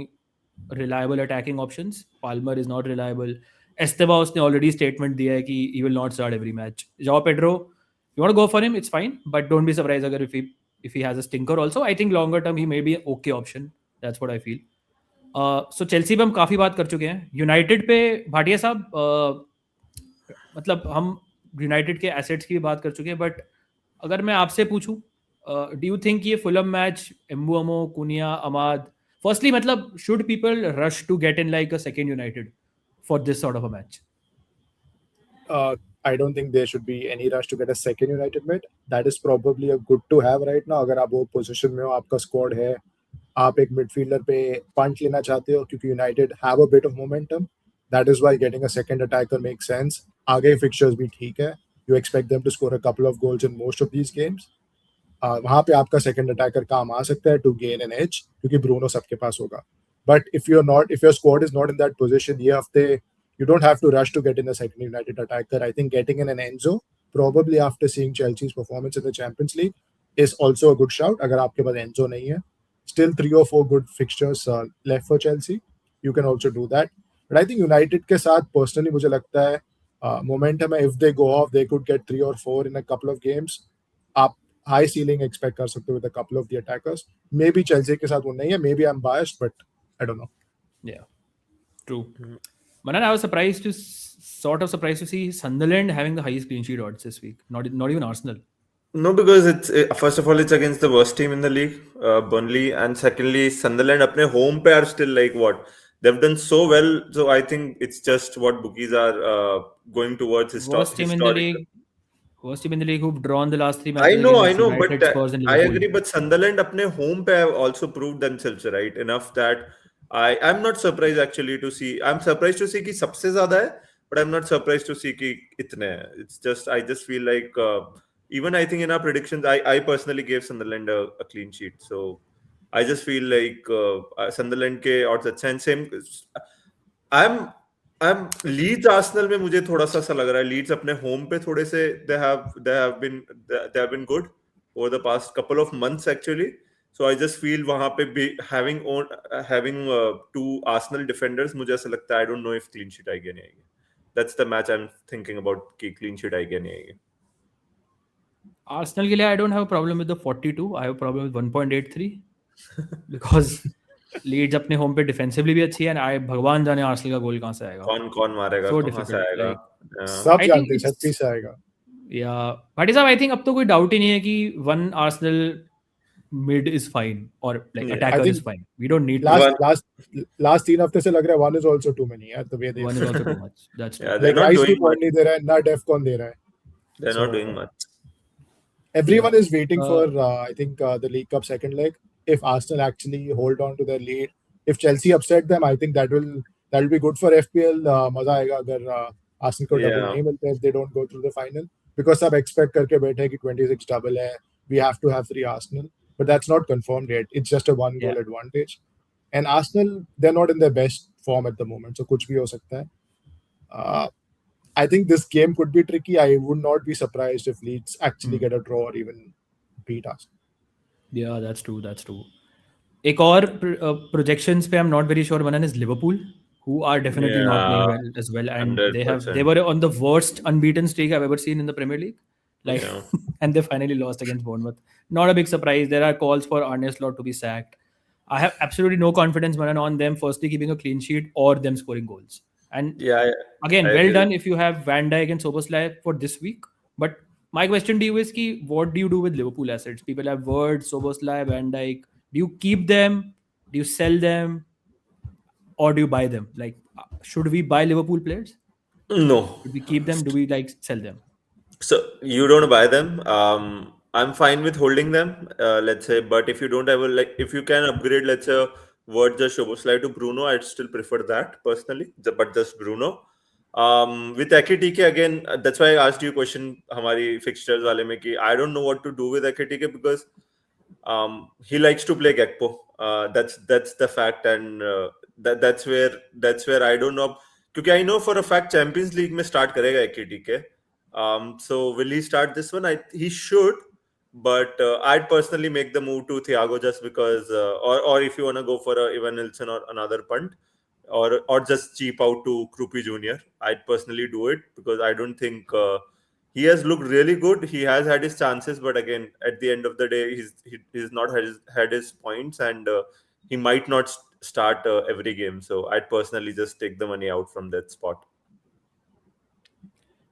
reliable attacking options. Palmer is not reliable. Esteban ने already statement दिया है कि he will not start every match. João Pedro, you want to go for him, it's fine. But don't be surprised अगर if he has a stinker also. I think longer term he may be an okay option. That's what I feel. So Chelsea पे हम काफ़ी बात कर चुके हैं. United पे भाटिया साहब, मतलब हम यूनाइटेड के एसेट्स की भी बात कर चुके हैं, बट अगर मैं आपसे पूछूं, डू यू थिंक ये Fulham match, Mbeumo, Cunha, Amad, firstly मतलब should people rush to get in like a second United for this sort of a match? I don't think there should be any rush to get a second United mid. That is probably a good to have right now. अगर आप वो position में हो, आपका squad है, आप एक midfielder पे पंच लेना चाहते हो, क्योंकि United have a bit of momentum. That is why getting a second attacker make sense. आगे फिक्चर्स भी ठीक है. You expect them to score a couple of goals in most of these games. वहां पे आपका सेकंड अटैकर काम आ सकता है टू गेन एन एज, क्योंकि ब्रूनो सबके पास होगा. But if your squad is not in that position ये हफ्ते, you don't have to rush to get in a second United attacker. I think getting in an Enzo, probably after seeing Chelsea's performance in the Champions League, is also a good shout. अगर आपके पास Enzo नहीं है, still 3 or 4 good fixtures left for Chelsea. You can also do that. But I think United के साथ personally मुझे लगता है momentum है. If they go off, they could get 3 or 4 in a couple of games. आप high ceiling expect कर सकते हो with a couple of the attackers. Maybe Chelsea के साथ वो नहीं है. Maybe I'm biased, but I don't know. Yeah, true. Manan, I was surprised to see Sunderland having the highest clean sheet odds this week. Not even Arsenal. No, because first of all, it's against the worst team in the league, Burnley, and secondly, Sunderland अपने home पे are still like what they've done so well. So I think it's just what bookies are going towards Worst team in the historical. league. Worst team in the league who've drawn the last 3 matches I against know, but United, Spurs, and I Liverpool. agree. But Sunderland अपने home पे have also proved themselves right enough that I'm not surprised actually to see. I'm surprised to see कि सबसे ज़्यादा है, but I'm not surprised to see कि इतने हैं. It's just I just feel like even I think in our predictions, I personally gave Sunderland a clean sheet. So I just feel like Sunderland के odds अच्छे हैं. Same. I'm Leeds Arsenal में मुझे थोड़ा सा ऐसा लग रहा है. Leeds अपने home पे थोड़े से they have been good over the past couple of months actually. So I just feel वहाँ पे having two Arsenal defenders मुझे ऐसा लगता है I don't know if clean sheet आएगी या नहीं आएगी. That's the match I'm thinking about कि clean sheet आएगी या नहीं आएगी. Arsenal के लिए I don't have a problem with the 42. I have a problem with 1.83 because Leeds अपने home पे defensively भी अच्छी है and I भगवान जाने Arsenal का गोल कहाँ से आएगा. कौन मारेगा, So कहाँ से difficult. आएगा. Like, सब I जानते think हैं 36 से आएगा. yeah, भाटी साहब, I think अब तो कोई doubt ही नहीं है कि one Arsenal mid is fine or like Yeah. attacker I think is fine. We don't need last 3 हफ्ते से लग रहा है one is also too many यार, the way they one is also too much. That's true. Yeah, they're like not Rice भी doing much. point नहीं दे रहा है, ना Def कौन दे रहा है. They're not So, doing much. Everyone is waiting for I think the League Cup second leg. If Arsenal actually hold on to their lead, if Chelsea upset them, I think that will be good for FPL. मजा आएगा अगर Arsenal को double Yeah. नहीं मिलते if they don't go through the final, because सब expect करके बैठे हैं कि 26 double है, we have to have 3 Arsenal, but that's not confirmed yet. It's just a 1 goal advantage, and Arsenal, they're not in their best form at the moment, so कुछ भी हो सकता है. I think this game could be tricky. I would not be surprised if Leeds actually get a draw or even beat us. Yeah, that's true. That's true. एक और projections पे I'm not very sure. One is Liverpool, who are definitely not playing well as well, and they 100%. were on the worst unbeaten streak I've ever seen in the Premier League. Like, Yeah. and they finally lost against Bournemouth. Not a big surprise. There are calls for Arne Slot to be sacked. I have absolutely no confidence, Manan, on them firstly keeping a clean sheet or them scoring goals. And Yeah. again, I well agree. done if you have Van Dijk and Soboslai for this week. But my question to you is, what do you do with Liverpool assets? People have Word, Soboslai, Van Dijk. Do you keep them? Do you sell them? Or do you buy them? Like, should we buy Liverpool players? No. Should we keep them? Do we like sell them? So you don't buy them. I'm fine with holding them. Let's say, but if you don't have if you can upgrade, let's say, Word just Szoboszlai to Bruno, I'd still prefer that personally. But just Bruno. With Ekitike again, that's why I asked you a question. हमारी fixtures वाले में कि I don't know what to do with Ekitike because he likes to play Gakpo. That's the fact, and that's where I don't know. क्योंकि I know for a fact Champions League में start करेगा Ekitike. So will he start this one? He should, but I'd personally make the move to Thiago just because, or if you want to go for a Ivan Nilsson or another punt, or just cheap out to Krupi Jr. I'd personally do it because I don't think he has looked really good. He has had his chances, but again, at the end of the day, he's not had his points, and he might not start every game. So I'd personally just take the money out from that spot.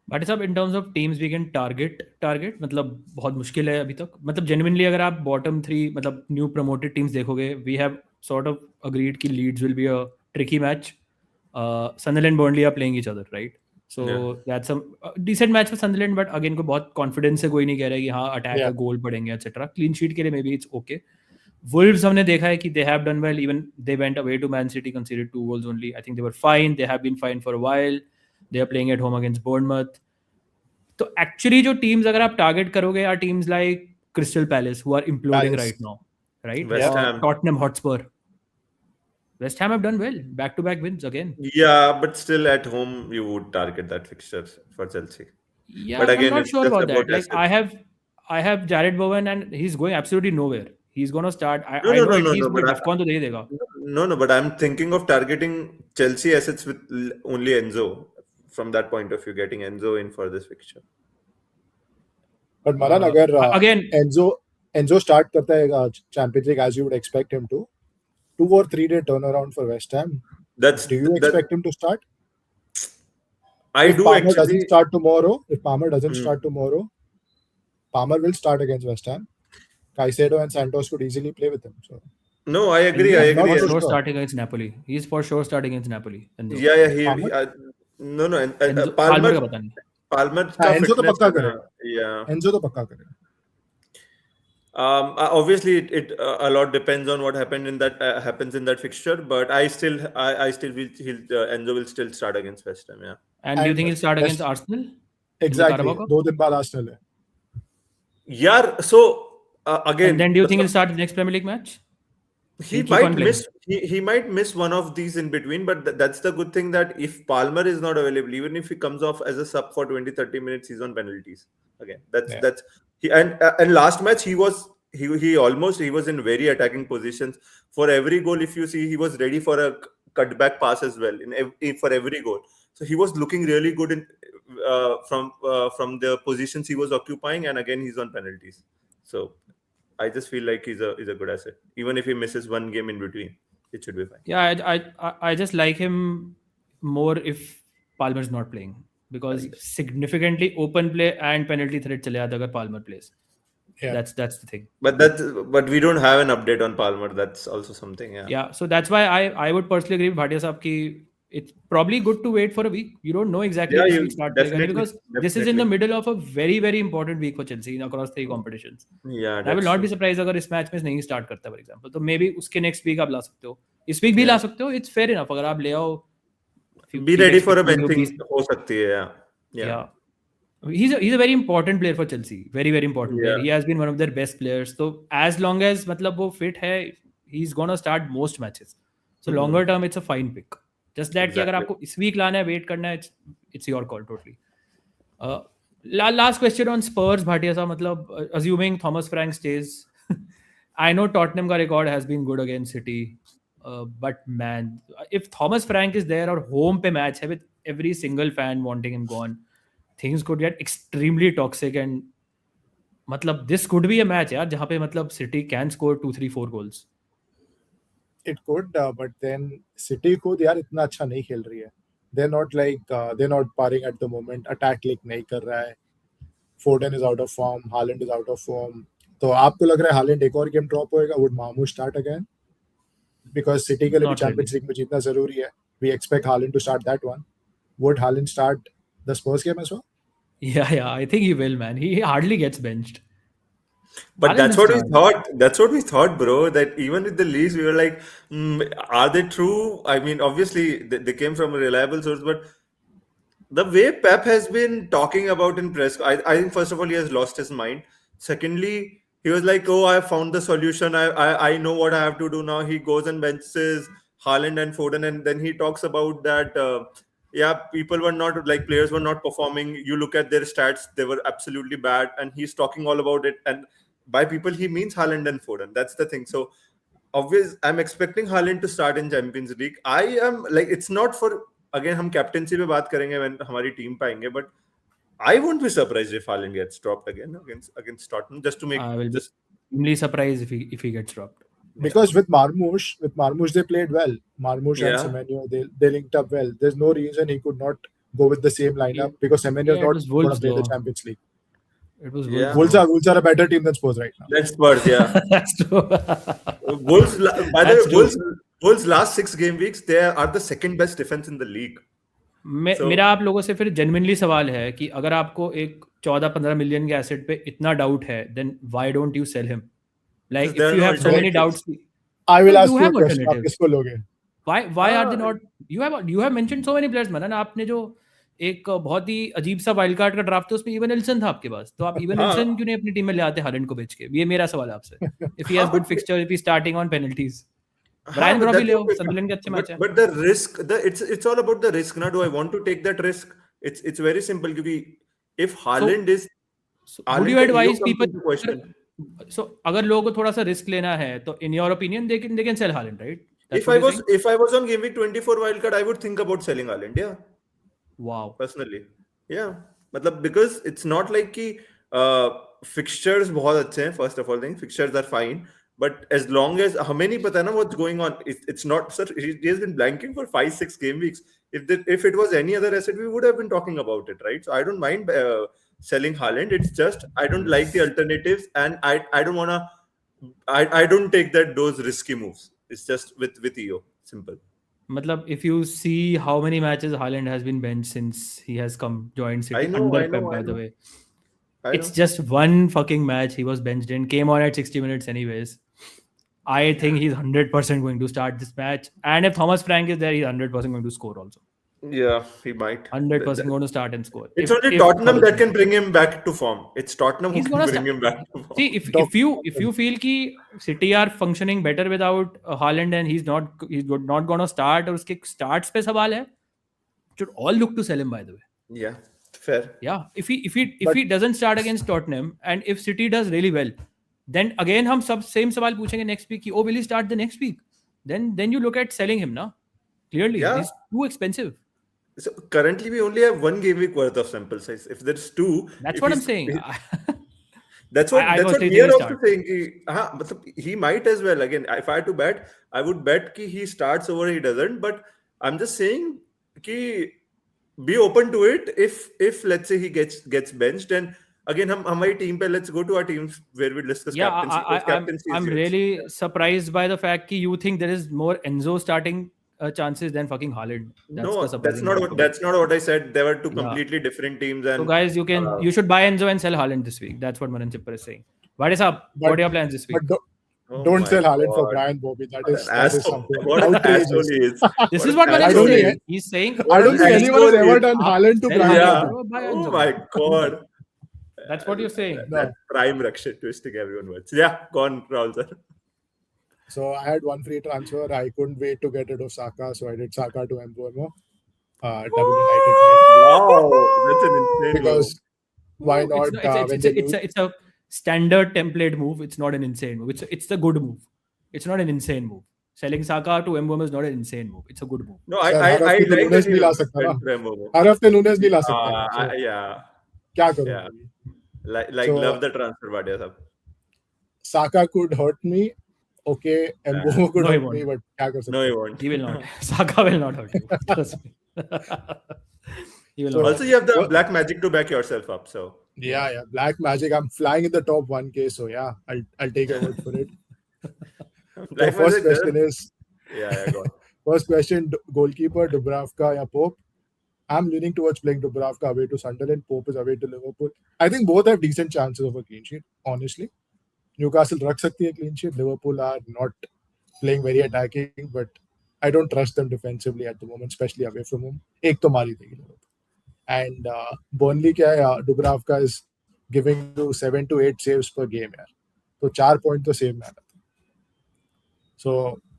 But साहब, in terms of teams we can target मतलब बहुत मुश्किल है अभी तक. मतलब genuinely अगर आप bottom 3 मतलब new promoted teams देखोगे, we have sort of agreed कि Leeds will be a tricky match. Sunderland, Burnley are playing each other, right? So that's a decent match for Sunderland, but again को बहुत confidence से कोई नहीं कह रहा है कि हाँ attack का goal पड़ेंगे etc. Clean sheet के लिए maybe it's okay. Wolves हमने देखा है कि they have done well, even they went away to Man City, conceded 2 goals only. I think they were fine. They have been fine for a while. They are playing at home against Bournemouth. तो actually जो teams अगर आप target करोगे are teams like Crystal Palace who are imploding right now, right? West Ham. Tottenham Hotspur. West Ham have done well, back-to-back wins again. Yeah, but still at home you would target that fixture for Chelsea. Yeah, but again, I'm not it's sure just about that. about Like assets. I have Jared Bowen and he's going absolutely nowhere. He's going to start. I No, know no, he's no, but AFCON तो दे देगा. No, but I'm thinking of targeting Chelsea assets with only Enzo. From that point of view, getting Enzo in for this fixture. But Maran, अगर again Enzo start करता है Champions League as you would expect him to, 2 or 3 day turnaround for West Ham. Do you expect him to start? I if do Palmer actually. Doesn't start tomorrow, if Palmer doesn't start tomorrow, Palmer will start against West Ham. Caicedo and Santos could easily play with him. So No, I agree. He's I for agree. Not sure sure. starting against Napoli. He's for sure starting against Napoli. Enzo. Yeah. Palmer? No. Palmer Palmer का पता नहीं. का Enzo तो fitness पक्का है ना, करेगा. Yeah. Enzo तो पक्का करेगा. Obviously, it a lot depends on what happens in that fixture. But I still will Enzo will still start against West Ham. Yeah. And do you think he'll start against West- Arsenal? Exactly. Carabao Cup? 2 दिन बाद Arsenal है. Yeah. So again, And then do you think he'll start the next Premier League match? he He'll keep on might playing. miss he might miss one of these in between, but that's the good thing, that if Palmer is not available, even if he comes off as a sub for 20-30 minutes, he's on penalties again. Yeah. That's he and last match he was in very attacking positions. For every goal, if you see, he was ready for a cutback pass as well for every goal. So he was looking really good in from the positions he was occupying, and again he's on penalties. So I just feel like he's a good asset. Even if he misses one game in between, it should be fine. Yeah, I just like him more if Palmer's not playing, because significantly open play and penalty threat चले जाता अगर Palmer plays. Yeah. That's the thing. But we don't have an update on Palmer. That's also something. Yeah. Yeah, so that's why I would personally agree with Bhatia Saab ki it's probably good to wait for a week. You don't know exactly Yeah, which you week start करेगा, definitely- because this is in the middle of a very very important week for Chelsea across 3 competitions. Yeah. I will not be surprised अगर इस match में नहीं start करता for example, तो may be उसके next week आप ला सकते हो, इस वीक भी ला सकते हो. इट्स फेयर इनफ अगर आप ले आओ. Be ready for a benching हो सकती है. Yeah. Yeah. He's a very important player for Chelsea. Very very important player. Yeah. He has been one of their best players. So as long as मतलब वो fit है, he's gonna start most matches. So longer term, it's a fine pick. Just that कि अगर Exactly. आपको इस week लाना है, wait करना है, it's your call totally. Last question on Spurs, Bhatia साहब, मतलब assuming Thomas Frank stays, I know Tottenham का record has been good against City, but man, if Thomas Frank is there और home पे match है with every single fan wanting him gone, things could get extremely toxic. And मतलब this could be a match यार जहाँ पे मतलब City can score 2, 3, 4 goals. It could, but then City खुद यार इतना अच्छा नहीं खेल रही है. They're not parring at the moment. Attack click नहीं कर रहा है. Foden is out of form. Haaland is out of form. तो आपको लग रहा है Haaland एक और गेम ड्रॉप होएगा? Would Marmoush start again? Because City के लिए भी Not Champions League में जीतना जरूरी है. We expect Haaland to start that one. Would Haaland start the Spurs game as well? Yeah, I think he will, man. He hardly gets benched. But Haaland that's will what we start. thought. That's what we thought, bro. That even with the leads, we were like, are they true? I mean, obviously, they came from a reliable source, but the way Pep has been talking about in press, I think first of all, he has lost his mind. Secondly, he was like, oh, I found the solution. I know what I have to do now. He goes and benches Haaland and Foden, and then he talks about that. People were not, like, players were not performing. You look at their stats, they were absolutely bad, and he's talking all about it. And by people, he means Haaland and Foden. That's the thing. So, I'm expecting Haaland to start in Champions League. I am like, it's not for, again, हम captaincy पे बात करेंगे when हमारी team पाएंगे, but I won't be surprised if Haaland gets dropped again against Tottenham, just to make I will be just extremely surprised if he gets dropped. Because with Marmoush they played well. Marmoush Yeah. and Semenyo, they linked up well. There's no reason he could not go with the same lineup because Semenyo Yeah, it is was not going to Wolves play the though. Champions League. It was Yeah. Wolves. Wolves are a better team than Spurs right now. that's Spurs, yeah. That's true. Wolves, by the That's way, true. Wolves last 6 game weeks, they are the second best defense in the league. So- मेरा आप लोगों से फिर genuinely सवाल है कि अगर आपको एक 14-15 मिलियन के एसेट पे इतना डाउट है, then why don't you sell him? Like Because there if are you no have so many alternatives. doubts, I will No, ask you you a have question. आप alternatives. किसको लोगे? why are they not? You have mentioned so many players, मनन. आपने जो एक बहुत ही अजीब सा wild card का ड्राफ्ट था, उसमें इवन एल्सन था आपके पास, तो आप इवन हाँ। एल्सन क्यों नहीं अपनी टीम में ले आते हालैंड को बेच के? ये मेरा सवाल है आपसे. If he has good fixture, if he's starting on penalties, Brian but Brobby that's ले आओ, okay. Sunderland के अच्छे मैच है. But the risk, it's all about the risk. Now, do I want to take that risk? It's very simple. Because if Haaland is, So, Haaland would you can advise come people? into question. So, अगर लोगों को थोड़ा सा risk लेना है, तो in your opinion, they can sell Haaland, right? That's If what I you're was saying? on game week 24 wildcard, I would think about selling Haaland. Yeah, Wow. personally. Yeah, मतलब because it's not like कि fixtures बहुत अच्छे हैं. First of all, thing fixtures are fine. But as long as हमें नहीं पता ना what's going on, it's not. Sir, he has been blanking for 5-6 game weeks. If it was any other asset, we would have been talking about it, right? So I don't mind selling Haaland. It's just I don't like the alternatives, and I don't wanna. I don't take those risky moves. It's just with EO. Simple. Matlab, if you see how many matches Haaland has been benched since he has joined City I know, under I know, Pep, by I the know. way. I It's know. just one fucking match he was benched in, came on at 60 minutes anyways. I think he's 100% going to start this match. And if Thomas Frank is there, he's 100% going to score also. Yeah, he might. 100% going to start and score. It's If only Tottenham Thomas that Frank- can bring him back to form. It's Tottenham who he's can gonna bring start. him back to form. See, if you feel कि City are functioning better without Haaland and he's not gonna start और उसके starts पे सवाल है, should all look to sell him, by the way. Yeah, fair. Yeah, if he doesn't start against Tottenham and if City does really well, then again हम सब same सवाल पूछेंगे next week कि will he start the next week? Then you look at selling him, na? Clearly, Yeah. he's too expensive. So currently we only have 1 game week worth of sample size. If there's 2, That's if what I'm he's- saying. That's what I that's was what thinking we are he also start. saying. He might as well. Again, if I had to bet, I would bet कि he starts over he doesn't. But I'm just saying कि be open to it. If let's say he gets benched, and again हमारी team पे let's go to our teams where we discuss Yeah, captaincy. because captaincy I'm is huge. really surprised by the fact that you think there is more Enzo starting chances than fucking Haaland. No, the that's surprising not part. that's not what I said. There were two Yeah. completely different teams, and So guys, you should buy Enzo and sell Haaland this week. That's what Manan Chipper is saying. What is up? But- What are your plans this week? But oh don't my sell Haaland for God. Brian Bobby. That What is an that is asshole. something What an outrageous. asshole he is. This What is an what Manan I is don't saying. think- He's saying I don't think anyone has ever done Haaland to Sell Brian Haaland, Yeah. Bobby. bro, buy Oh Enzo. my God. That's what you're saying. No. That prime Rakshit twisting everyone words. Yeah, go on, Rahul sir. So I had one free transfer. I couldn't wait to get rid of Saka, so I did Saka to Mbeumo. Double United Wow, that's an insane because why It's not? not- when they lose? it's a standard template move. It's not an insane move. It's a good move. It's not an insane move. Selling Saka to Mbeumo is not an insane move. It's a good move. No, I Sir, I हर हफ्ते तो like Nunes that नहीं ला he सकता ना। went for Mbeumo. हर हफ्ते Nunez नहीं ला सकता ना, so Yeah, क्या करूं yeah. अभी? Like So- love the transfer, Bhatia sab. Saka could hurt me. Okay, Mbeumo could No, he hurt won't. me, but क्या कर सकते No, he हैं? won't. He will not. Saka will not hurt you. Trust me. He will So- not. Also, you have the black magic to back yourself up. So Yeah. Black Magic. I'm flying in the top 1K, so yeah, I'll take your word for it. The Black first Magic question does- is yeah, go on. first question: goalkeeper Dubravka या Pope? I'm leaning towards playing Dubravka away to Sunderland. Pope is away to Liverpool. I think both have decent chances of a clean sheet. Honestly, Newcastle रख सकती है clean sheet. Liverpool are not playing very attacking, but I don't trust them defensively at the moment, especially away from home. एक तो मारी देगी Liverpool. And Burnley क्या है? Dubravka is giving you 7 to 8 saves per game यार. तो 4 point तो save में आता. So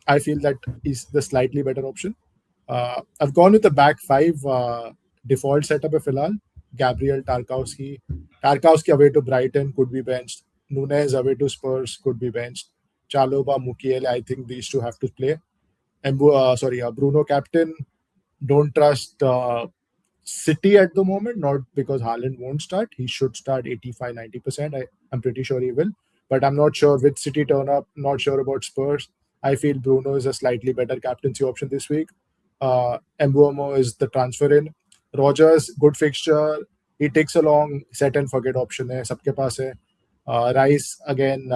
I feel that is the slightly better option. I've gone with the back 5 default setup of Filal. Gabriel, Tarkowski away to Brighton could be benched. Nunes away to Spurs could be benched. Chalobah, Mukiele, I think these two have to play. And Bruno captain. Don't trust City at the moment, not because Haaland won't start. He should start 85-90%. I'm pretty sure he will. But I'm not sure with City turn up, not sure about Spurs. I feel Bruno is a slightly better captaincy option this week. Mbeumo is the transfer in. Rogers, good fixture. He takes along set and forget option hai. Sabke paas hai. Rice, again,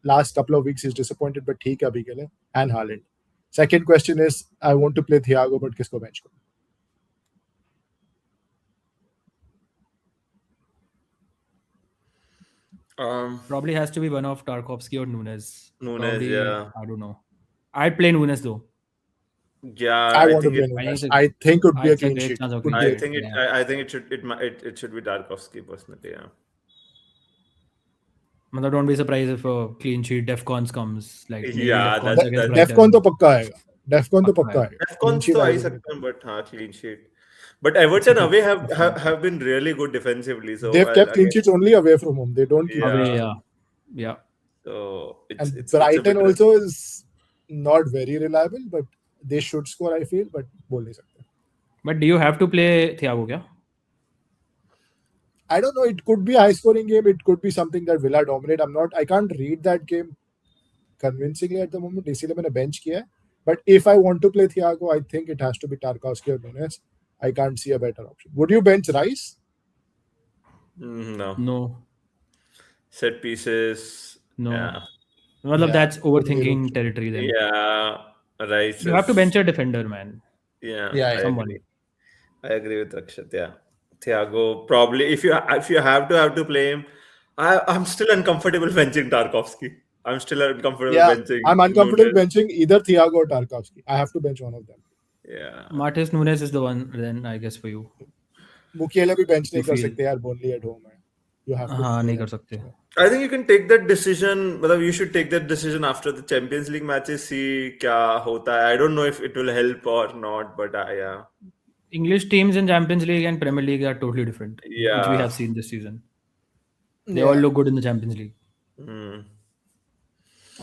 last couple of weeks he's disappointed, but theek hai abhi ke liye. And Haaland. Second question is, I want to play Thiago, but kisko bench ko? Probably has to be one of Tarkovsky or Nunes. Nunes, Probably, yeah. I don't know. I'd play Nunes though. Yeah, I want to think play it, Nunes. it's- I think could be a it's a clean great sheet. chance of Could clean be I a- think it. Yeah. I think it should be Tarkovsky personally. Yeah. Matlab, don't be surprised if a clean sheet DEFCONs comes. Like maybe Yeah, DEFCONs that- against that- Brighton. Defcon तो पक्का आएगा. Defcon तो पक्का पक्का आएगा. Defcons Clean sheet तो आ ही आएगा. सकता है, but हाँ, clean sheet. But Everton away have been really good defensively. So They've kept clean again, sheets only away from home. They don't keep Yeah. Away, yeah. So And it's a Brighton bit also is not very reliable, but they should score, I feel, but बोल नहीं सकते. But do you have to play Thiago क्या? I don't know. It could be a high-scoring game. It could be something that Villa dominate. I can't read that game convincingly at the moment. इसीलिए मैंने bench किया है. But if I want to play Thiago, I think it has to be Tarkowski or Nunes. I can't see a better option. Would you bench Rice? No. No. Set pieces. No. Yeah. Matlab, Yeah, that's overthinking Rookshot. territory then. Yeah. Rice You have to is. bench a defender, man. Yeah, Yeah, I yeah. Someone. agree. I agree with Rakshat. Yeah, Thiago probably. If you have to play him, I'm still uncomfortable benching Tarkovsky. I'm still uncomfortable Yeah, benching I'm uncomfortable Nunes. benching either Thiago or Tarkovsky. I have to bench one of them. Yeah, Martis Nunes is the one then, I guess, for you. मुकियला भी bench You नहीं कर feel. सकते यार, Burnley at home है. You have to हाँ, play नहीं कर them. सकते. I think you can take that decision. मतलब you should take that decision after the Champions League matches. See क्या होता है. I don't know if it will help or not, but yeah, English teams in Champions League and Premier League are totally different, which we yeah. have seen this season. They Yeah. all look good in the Champions League. Hmm.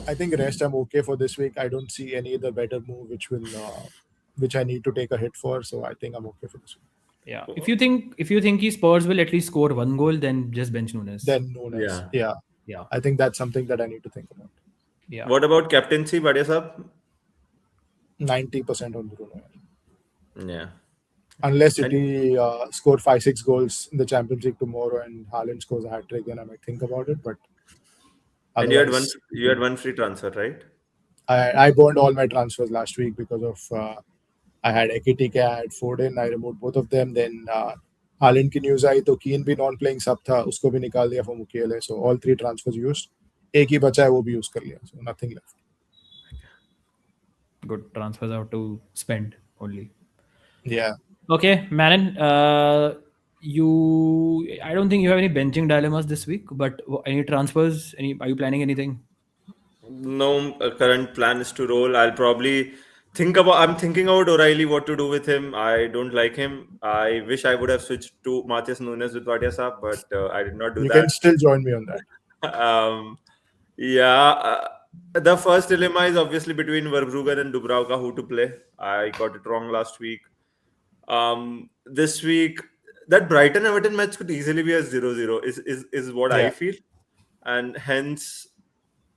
I think rest I'm okay for this week. I don't see any other better move which I need to take a hit for. So I think I'm okay for this week. Yeah. If you think Spurs will at least score one goal, then just bench Nunes. Then Nunes. Yeah. Yeah. Yeah. I think that's something that I need to think about. Yeah. What about captaincy, Bhadia Sahab? 90% on Bruno. Yeah. Unless City score 5-6 goals in the Champions League tomorrow and Haaland scores a hat trick, then I might think about it. But And you otherwise, had one free transfer, right? I burned all my transfers last week because of I had Ekitike, I had Foden, I removed both of them. Then Haaland की news आई तो Keane भी non playing सब था, उसको भी निकाल दिया for Mukiele. So all 3 transfers used. एक ही बचा है वो भी use कर लिया. So nothing left. Good transfers out to spend only. Yeah. Okay, Manon. I don't think you have any benching dilemmas this week, but any transfers? Are you planning anything? No, current plan is to roll. I'll probably I'm thinking about O'Reilly, what to do with him. I don't like him. I wish I would have switched to Matthias Nunes with Bhadia Sahab, but I did not do You that. can still join me on that. The first dilemma is obviously between Verbruggen and Dubravka, who to play. I got it wrong last week. This week, that Brighton Everton match could easily be a 0-0 is what I Yeah. feel, and hence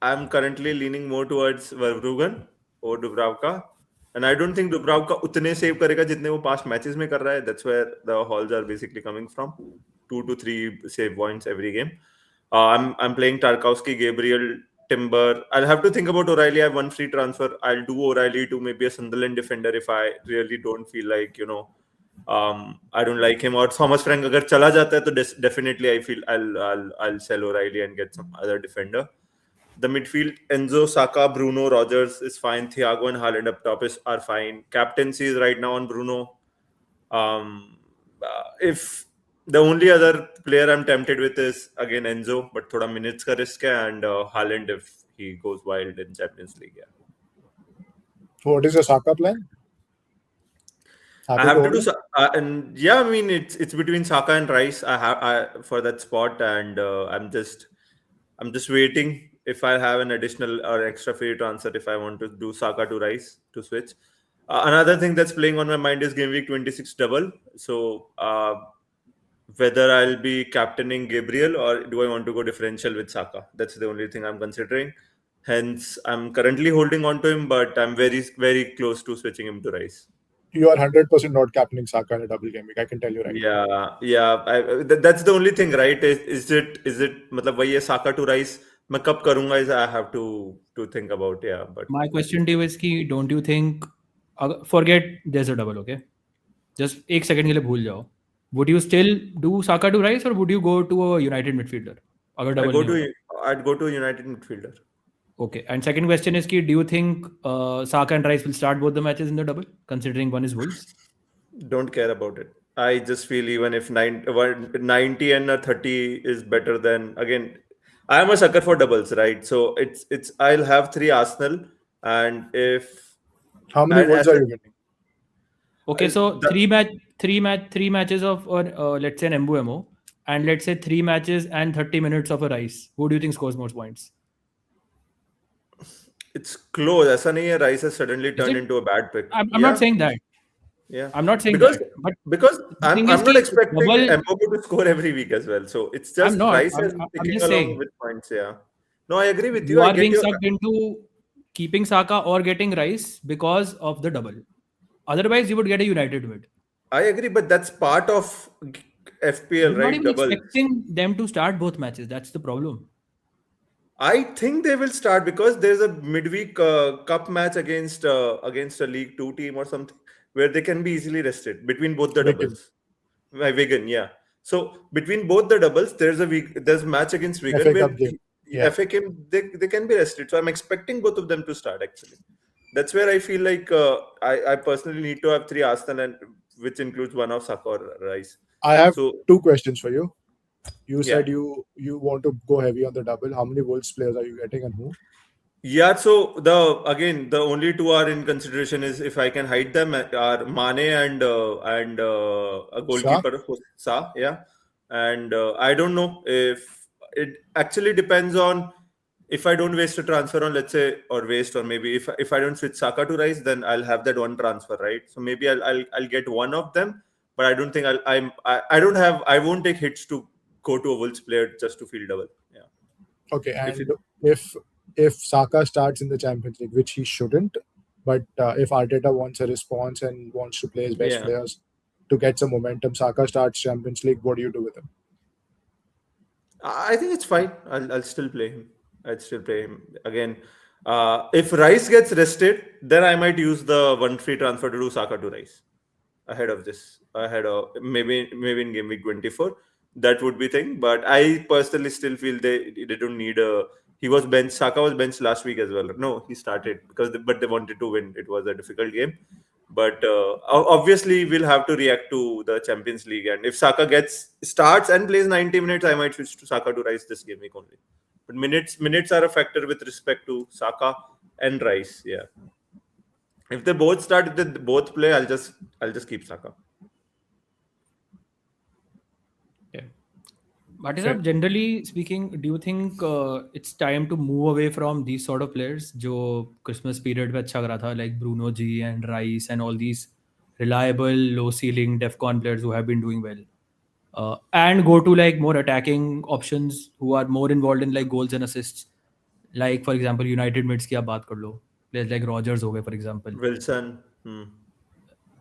I'm currently leaning more towards Verbruggen or Dubravka, and I don't think Dubravka उतने save करेगा जितने वो past matches में कर रहा है. That's where the hauls are basically coming from. 2 to 3 save points every game. I'm playing Tarkowski, Gabriel, Timber. I'll have to think about O'Reilly. I have one free transfer. I'll do O'Reilly to maybe a Sunderland defender if I really don't feel like, I don't like him. Or Thomas Frank अगर चला जाता है तो definitely I feel I'll sell O'Reilly and get some other defender. The midfield, Enzo, Saka, Bruno, Rogers is fine. Thiago and Haaland up top are fine. Captaincy is right now on Bruno. If the only other player I'm tempted with is again Enzo, but thoda minutes ka risk hai, and Haaland if he goes wild in Champions League. Yeah. So what is your Saka plan? I have to do, and yeah, I mean it's between Saka and Rice. I for that spot, and I'm just waiting if I have an additional or extra free transfer if I want to do Saka to Rice to switch. Another thing that's playing on my mind is Game Week 26 double. So whether I'll be captaining Gabriel or do I want to go differential with Saka? That's the only thing I'm considering. Hence, I'm currently holding on to him, but I'm very, very close to switching him to Rice. You are 100% not captaining Saka in a double game week. I can tell you right now. Yeah. That's the only thing, right? Is it? मतलब वही है Saka to Rice. मैं कब करूँगा is I have to think about. Yeah, but my question to you is कि don't you think forget there's a double, okay? Just एक second के लिए भूल जाओ. Would you still do Saka to Rice or would you go to a United midfielder? अगर double I'd go to a United midfielder. Okay. And second question is, do you think Saka and Rice will start both the matches in the double, considering one is Wolves? Don't care about it. I just feel even if 90 and a 30 is better than, again, I am a sucker for doubles, right? So it's I'll have 3 Arsenal, and if how many goals are you getting? Okay, so three matches of let's say an Mbuemo, and let's say 3 matches and 30 minutes of a Rice. Who do you think scores more points? It's close. ऐसा नहीं है Rice has suddenly turned into a bad pick. I'm not saying that. Yeah, I'm not saying because, that. But because I'm not expecting double, Mbomo to score every week as well. So it's just Rice is picking along with points. Yeah. No, I agree with you. You are being sucked into keeping Saka or getting Rice because of the double. Otherwise, you would get a United mid. I agree, but that's part of FPL, You're not right? even Doubles. expecting them to start both matches. That's the problem. I think they will start because there's a midweek cup match against a League Two team or something where they can be easily rested between both the Wigan. doubles. Wigan, yeah. So between both the doubles, there's a match against Wigan FA where Cup game. Yeah. FA game they can be rested. So I'm expecting both of them to start actually. That's where I feel like I personally need to have 3 Arsenal, and which includes one of Saka or Rice. I have So 2 questions for you. You Yeah. said you want to go heavy on the double. How many Wolves players are you getting and who? Yeah, so the only 2 are in consideration is if I can hide them are Mane and a goalkeeper Sa, yeah. And I don't know if it actually depends on if I don't waste a transfer on, let's say, or maybe if I don't switch Saka to Rice, then I'll have that one transfer, right? So maybe I'll get one of them, but I don't think I won't take hits to go to a Wolves player just to feel double. Yeah. Okay, and If if Saka starts in the Champions League, which he shouldn't, but if Arteta wants a response and wants to play his best Yeah. players to get some momentum, Saka starts Champions League, what do you do with him? I think it's fine. I'll still play him. I'd still play him again. If Rice gets rested, then I might use the one free transfer to do Saka to Rice ahead of this. Maybe in game week 24. That would be thing. But I personally still feel they don't need a. He was benched. Saka was benched last week as well. No, he started but they wanted to win. It was a difficult game. But obviously, we'll have to react to the Champions League. And if Saka starts and plays 90 minutes, I might switch to Saka to Rice this game week only. But minutes are a factor with respect to Saka and Rice. Yeah. If they both start, if they both play, I'll just keep Saka. Bhatia, generally speaking, do you think it's time to move away from these sort of players जो Christmas period में अच्छा कर रहा था, like Bruno G and Rice and all these reliable low ceiling DEFCON players who have been doing well, and go to like more attacking options who are more involved in like goals and assists, like for example United mids की आप बात कर लो, players like Rogers हो गए for example. Wilson.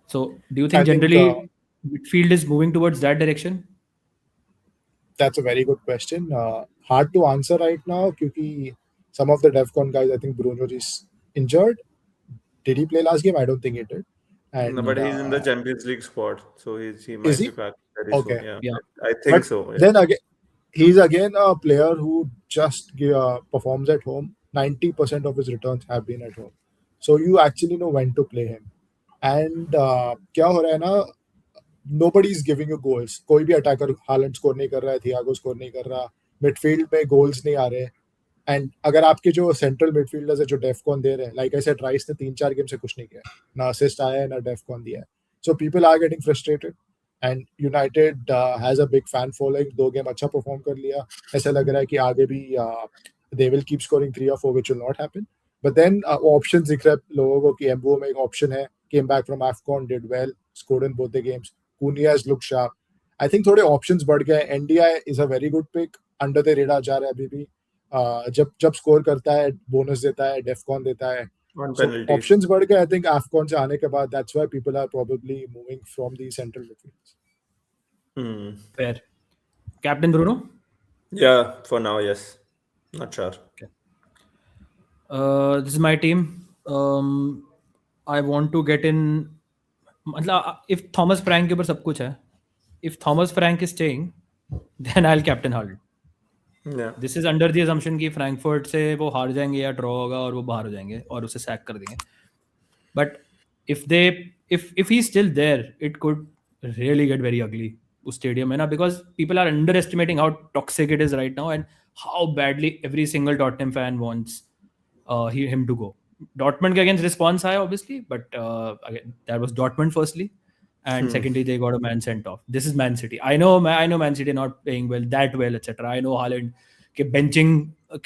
So do you think I think, generally midfield is moving towards that direction? That's a very good question. Hard to answer right now because some of the DEFCON guys, I think Bruno is injured. Did he play last game? I don't think he did. And No, but he's in the Champions League squad, so he might Is he? be back very Okay. soon. Yeah. I think But so. Yeah. then again, he's again a player who just performs at home. 90% of his returns have been at home. So you actually know when to play him. And क्या हो रहा है ना, nobody is giving you goals. कोई भी attacker Holland score नहीं कर रहा है, थियागो स्कोर नहीं कर रहा, मिडफील्ड में गोल्स नहीं आ रहे. एंड अगर आपके जो सेंट्रल मिडफील्डर्स है जो डेफकॉन दे रहे हैं, लाइक आई सेड, राइस ने 3-4 गेम से कुछ नहीं किया, ना असिस्ट आया है ना डेफकॉन दिया है. So people are getting frustrated and United has a big fan following. 2 game अच्छा परफॉर्म कर लिया, ऐसा लग रहा है कि आगे भी they will keep scoring 3 or 4, which will not happen. But then options दिख रहे हैं लोगों को कि एम्बो में एक ऑप्शन है, came back from AFCON, did well, scored in both the games. Cunha has looked sharp. I think थोड़े options बढ़ गए. NDI is a very good pick. Under the radar जा रहा है अभी भी. जब स्कोर करता है, बोनस देता है, डेफकॉन देता है. So options बढ़ गए. I think AFCON से आने के बाद, that's why people are probably moving from the central midfields. Fair. Captain Bruno? Yeah, for now, yes. Not sure. Okay. This is my team. I want to get in. मतलब if Thomas Frank के ऊपर सब कुछ है, if Thomas Frank is staying, then I'll captain Haaland. Yeah. This is under the assumption कि Frankfurt से वो हार जाएंगे या ड्रॉ होगा और वो बाहर हो जाएंगे और उसे सैक कर देंगे. But if he's still there, it could really get very ugly उस स्टेडियम में ना, because people are underestimating how toxic it is right now and how badly every single Tottenham fan wants him to go. Dortmund against response आया obviously, but again, that was Dortmund firstly, and secondly they got a man sent off. This is Man City. I know Man City not playing that well, etc. I know Haaland के benching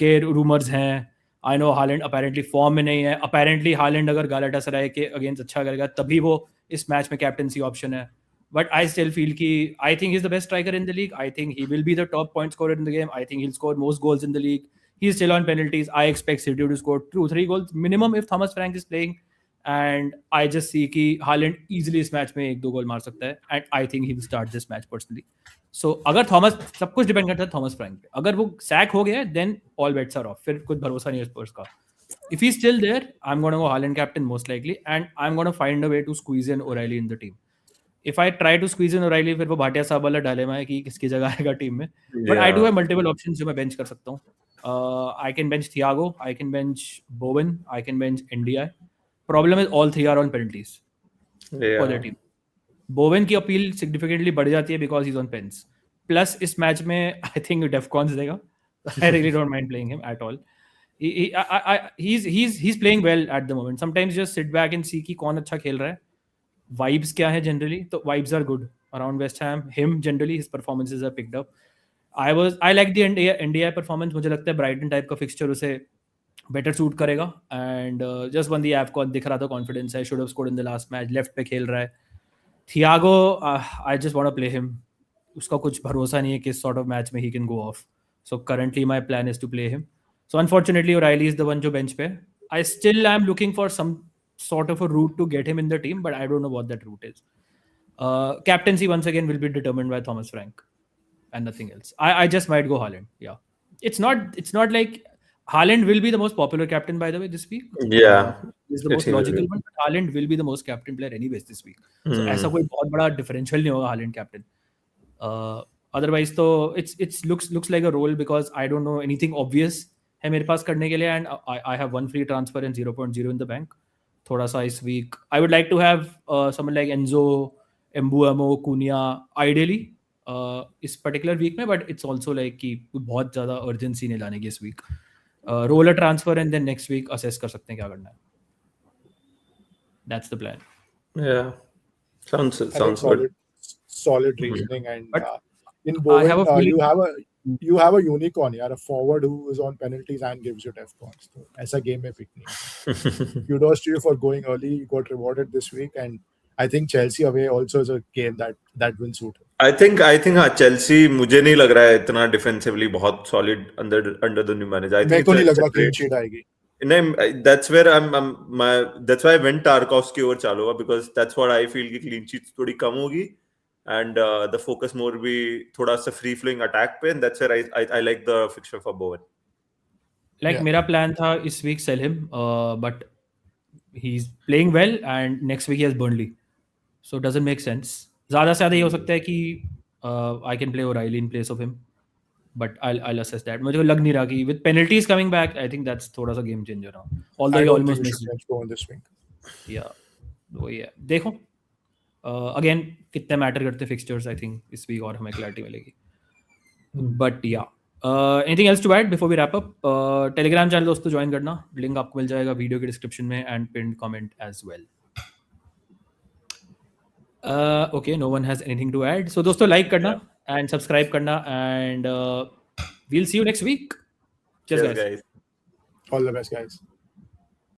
के rumors हैं. I know Haaland apparently form में नहीं है. Apparently Haaland अगर Galatasaray के against अच्छा करेगा तभी वो इस मैच में captaincy option है. But I still feel I think he's the best striker in the league. I think he will be the top point scorer in the game. I think he'll score most goals in the league. He's still on penalties. I expect City to score 2-3 goals minimum if Thomas Frank is playing. and I just see कि Haaland easily इस match में 1-2 गोल मार सकता है, and I think he will start this match personally. So अगर Thomas, सब कुछ depend करता है थॉमस फ्रैंक पे, अगर वो सैक हो गया then all bets are off, फिर कुछ भरोसा नहीं है स्पर्स का. If he's still there, I'm going to go Haaland captain most likely, and I'm going to find a way to squeeze in O'Reilly in the team. If I try to squeeze in O'Reilly, फिर वो भाटिया साहब वाला dilemma है कि किसकी जगह आएगा team में. But I do have multiple options जो मैं बेंच कर सकता हूँ. I can bench Thiago, I can bench Bowen, I can bench NDI. Problem is all three are on penalties for their team. Bowen की appeal significantly बढ़ जाती है because he's on pens. Plus इस match में I think Defcons देगा. I really don't mind playing him at all. He's playing well at the moment. Sometimes just sit back and see कि कौन अच्छा खेल रहा है. Vibes क्या है generally? तो vibes are good around West Ham. Him generally his performances are picked up. I like the NDI performance. मुझे लगता है Brighton type का fixture उसे better suit करेगा. And just won the AFCON, दिख रहा था confidence है. Should have scored in the last match. Left पे खेल रहा है. Thiago, I just want to play him. उसका कुछ भरोसा नहीं है किस sort of match में he can go off. So currently my plan is to play him. So unfortunately O'Reilly is the one जो bench पे. I still am looking for some sort of a route to get him in the team, but I don't know what that route is. Captaincy once again will be determined by Thomas Frank and nothing else. I just might go Haaland. Yeah, it's not like Haaland will be the most popular captain by the way this week. Yeah, He's the most logical one. But Haaland will be the most captain player anyways this week. So ऐसा कोई बहुत बड़ा differential नहीं होगा Haaland captain. Otherwise तो it's looks like a role because I don't know anything obvious है मेरे पास करने के लिए, and I have one free transfer and 0.0 in the bank. थोड़ा सा इस week I would like to have someone like Enzo, Mbuemo, Cunha ideally इस particular week में, but it's also like कि बहुत ज़्यादा urgency नहीं लाने की इस week. Roll a transfer and then next week assess कर सकते हैं क्या करना है. That's the plan. Yeah, sounds solid, good. Solid reasoning, and But in Bowen, I have a feeling you have a unicorn, यार, a forward who is on penalties and gives you Defcons. So ऐसा game में pick नहीं. Kudos to you for going early. You got rewarded this week, and I think Chelsea away also is a game that will suit him. I think हाँ Chelsea मुझे नहीं लग रहा है इतना defensively बहुत solid under the new manager. I think मेरे को नहीं लग रहा clean sheet आएगी. That's where that's why I went Tarkowski over Chalova, because that's what I feel कि clean sheets थोड़ी कम होगी and the focus more भी थोड़ा सा free flowing attack पे, and that's where I like the fixture for Bowen. Like मेरा plan था इस week sell him, but he's playing well and next week he has Burnley, so it doesn't make sense. ज़्यादा से ज़्यादा ये हो सकता है कि I can play O'Reilly in place of him, but I'll assess that. मुझे लग नहीं रहा कि with penalties coming back, I think that's थोड़ा सा game changer now. Although he almost missed it. Go on this week. Yeah, वो yeah. देखो again कितने मैटर करते fixtures, I think इस week और हमें clarity मिलेगी. But yeah, anything else to add before we wrap up? Telegram channel दोस्तों join करना, link आपको मिल जाएगा वीडियो के description में and pinned comment as well. Okay, no one has anything to add. So दोस्तों like करना and subscribe करना, and we'll see you next week. Cheers guys. All the best, guys.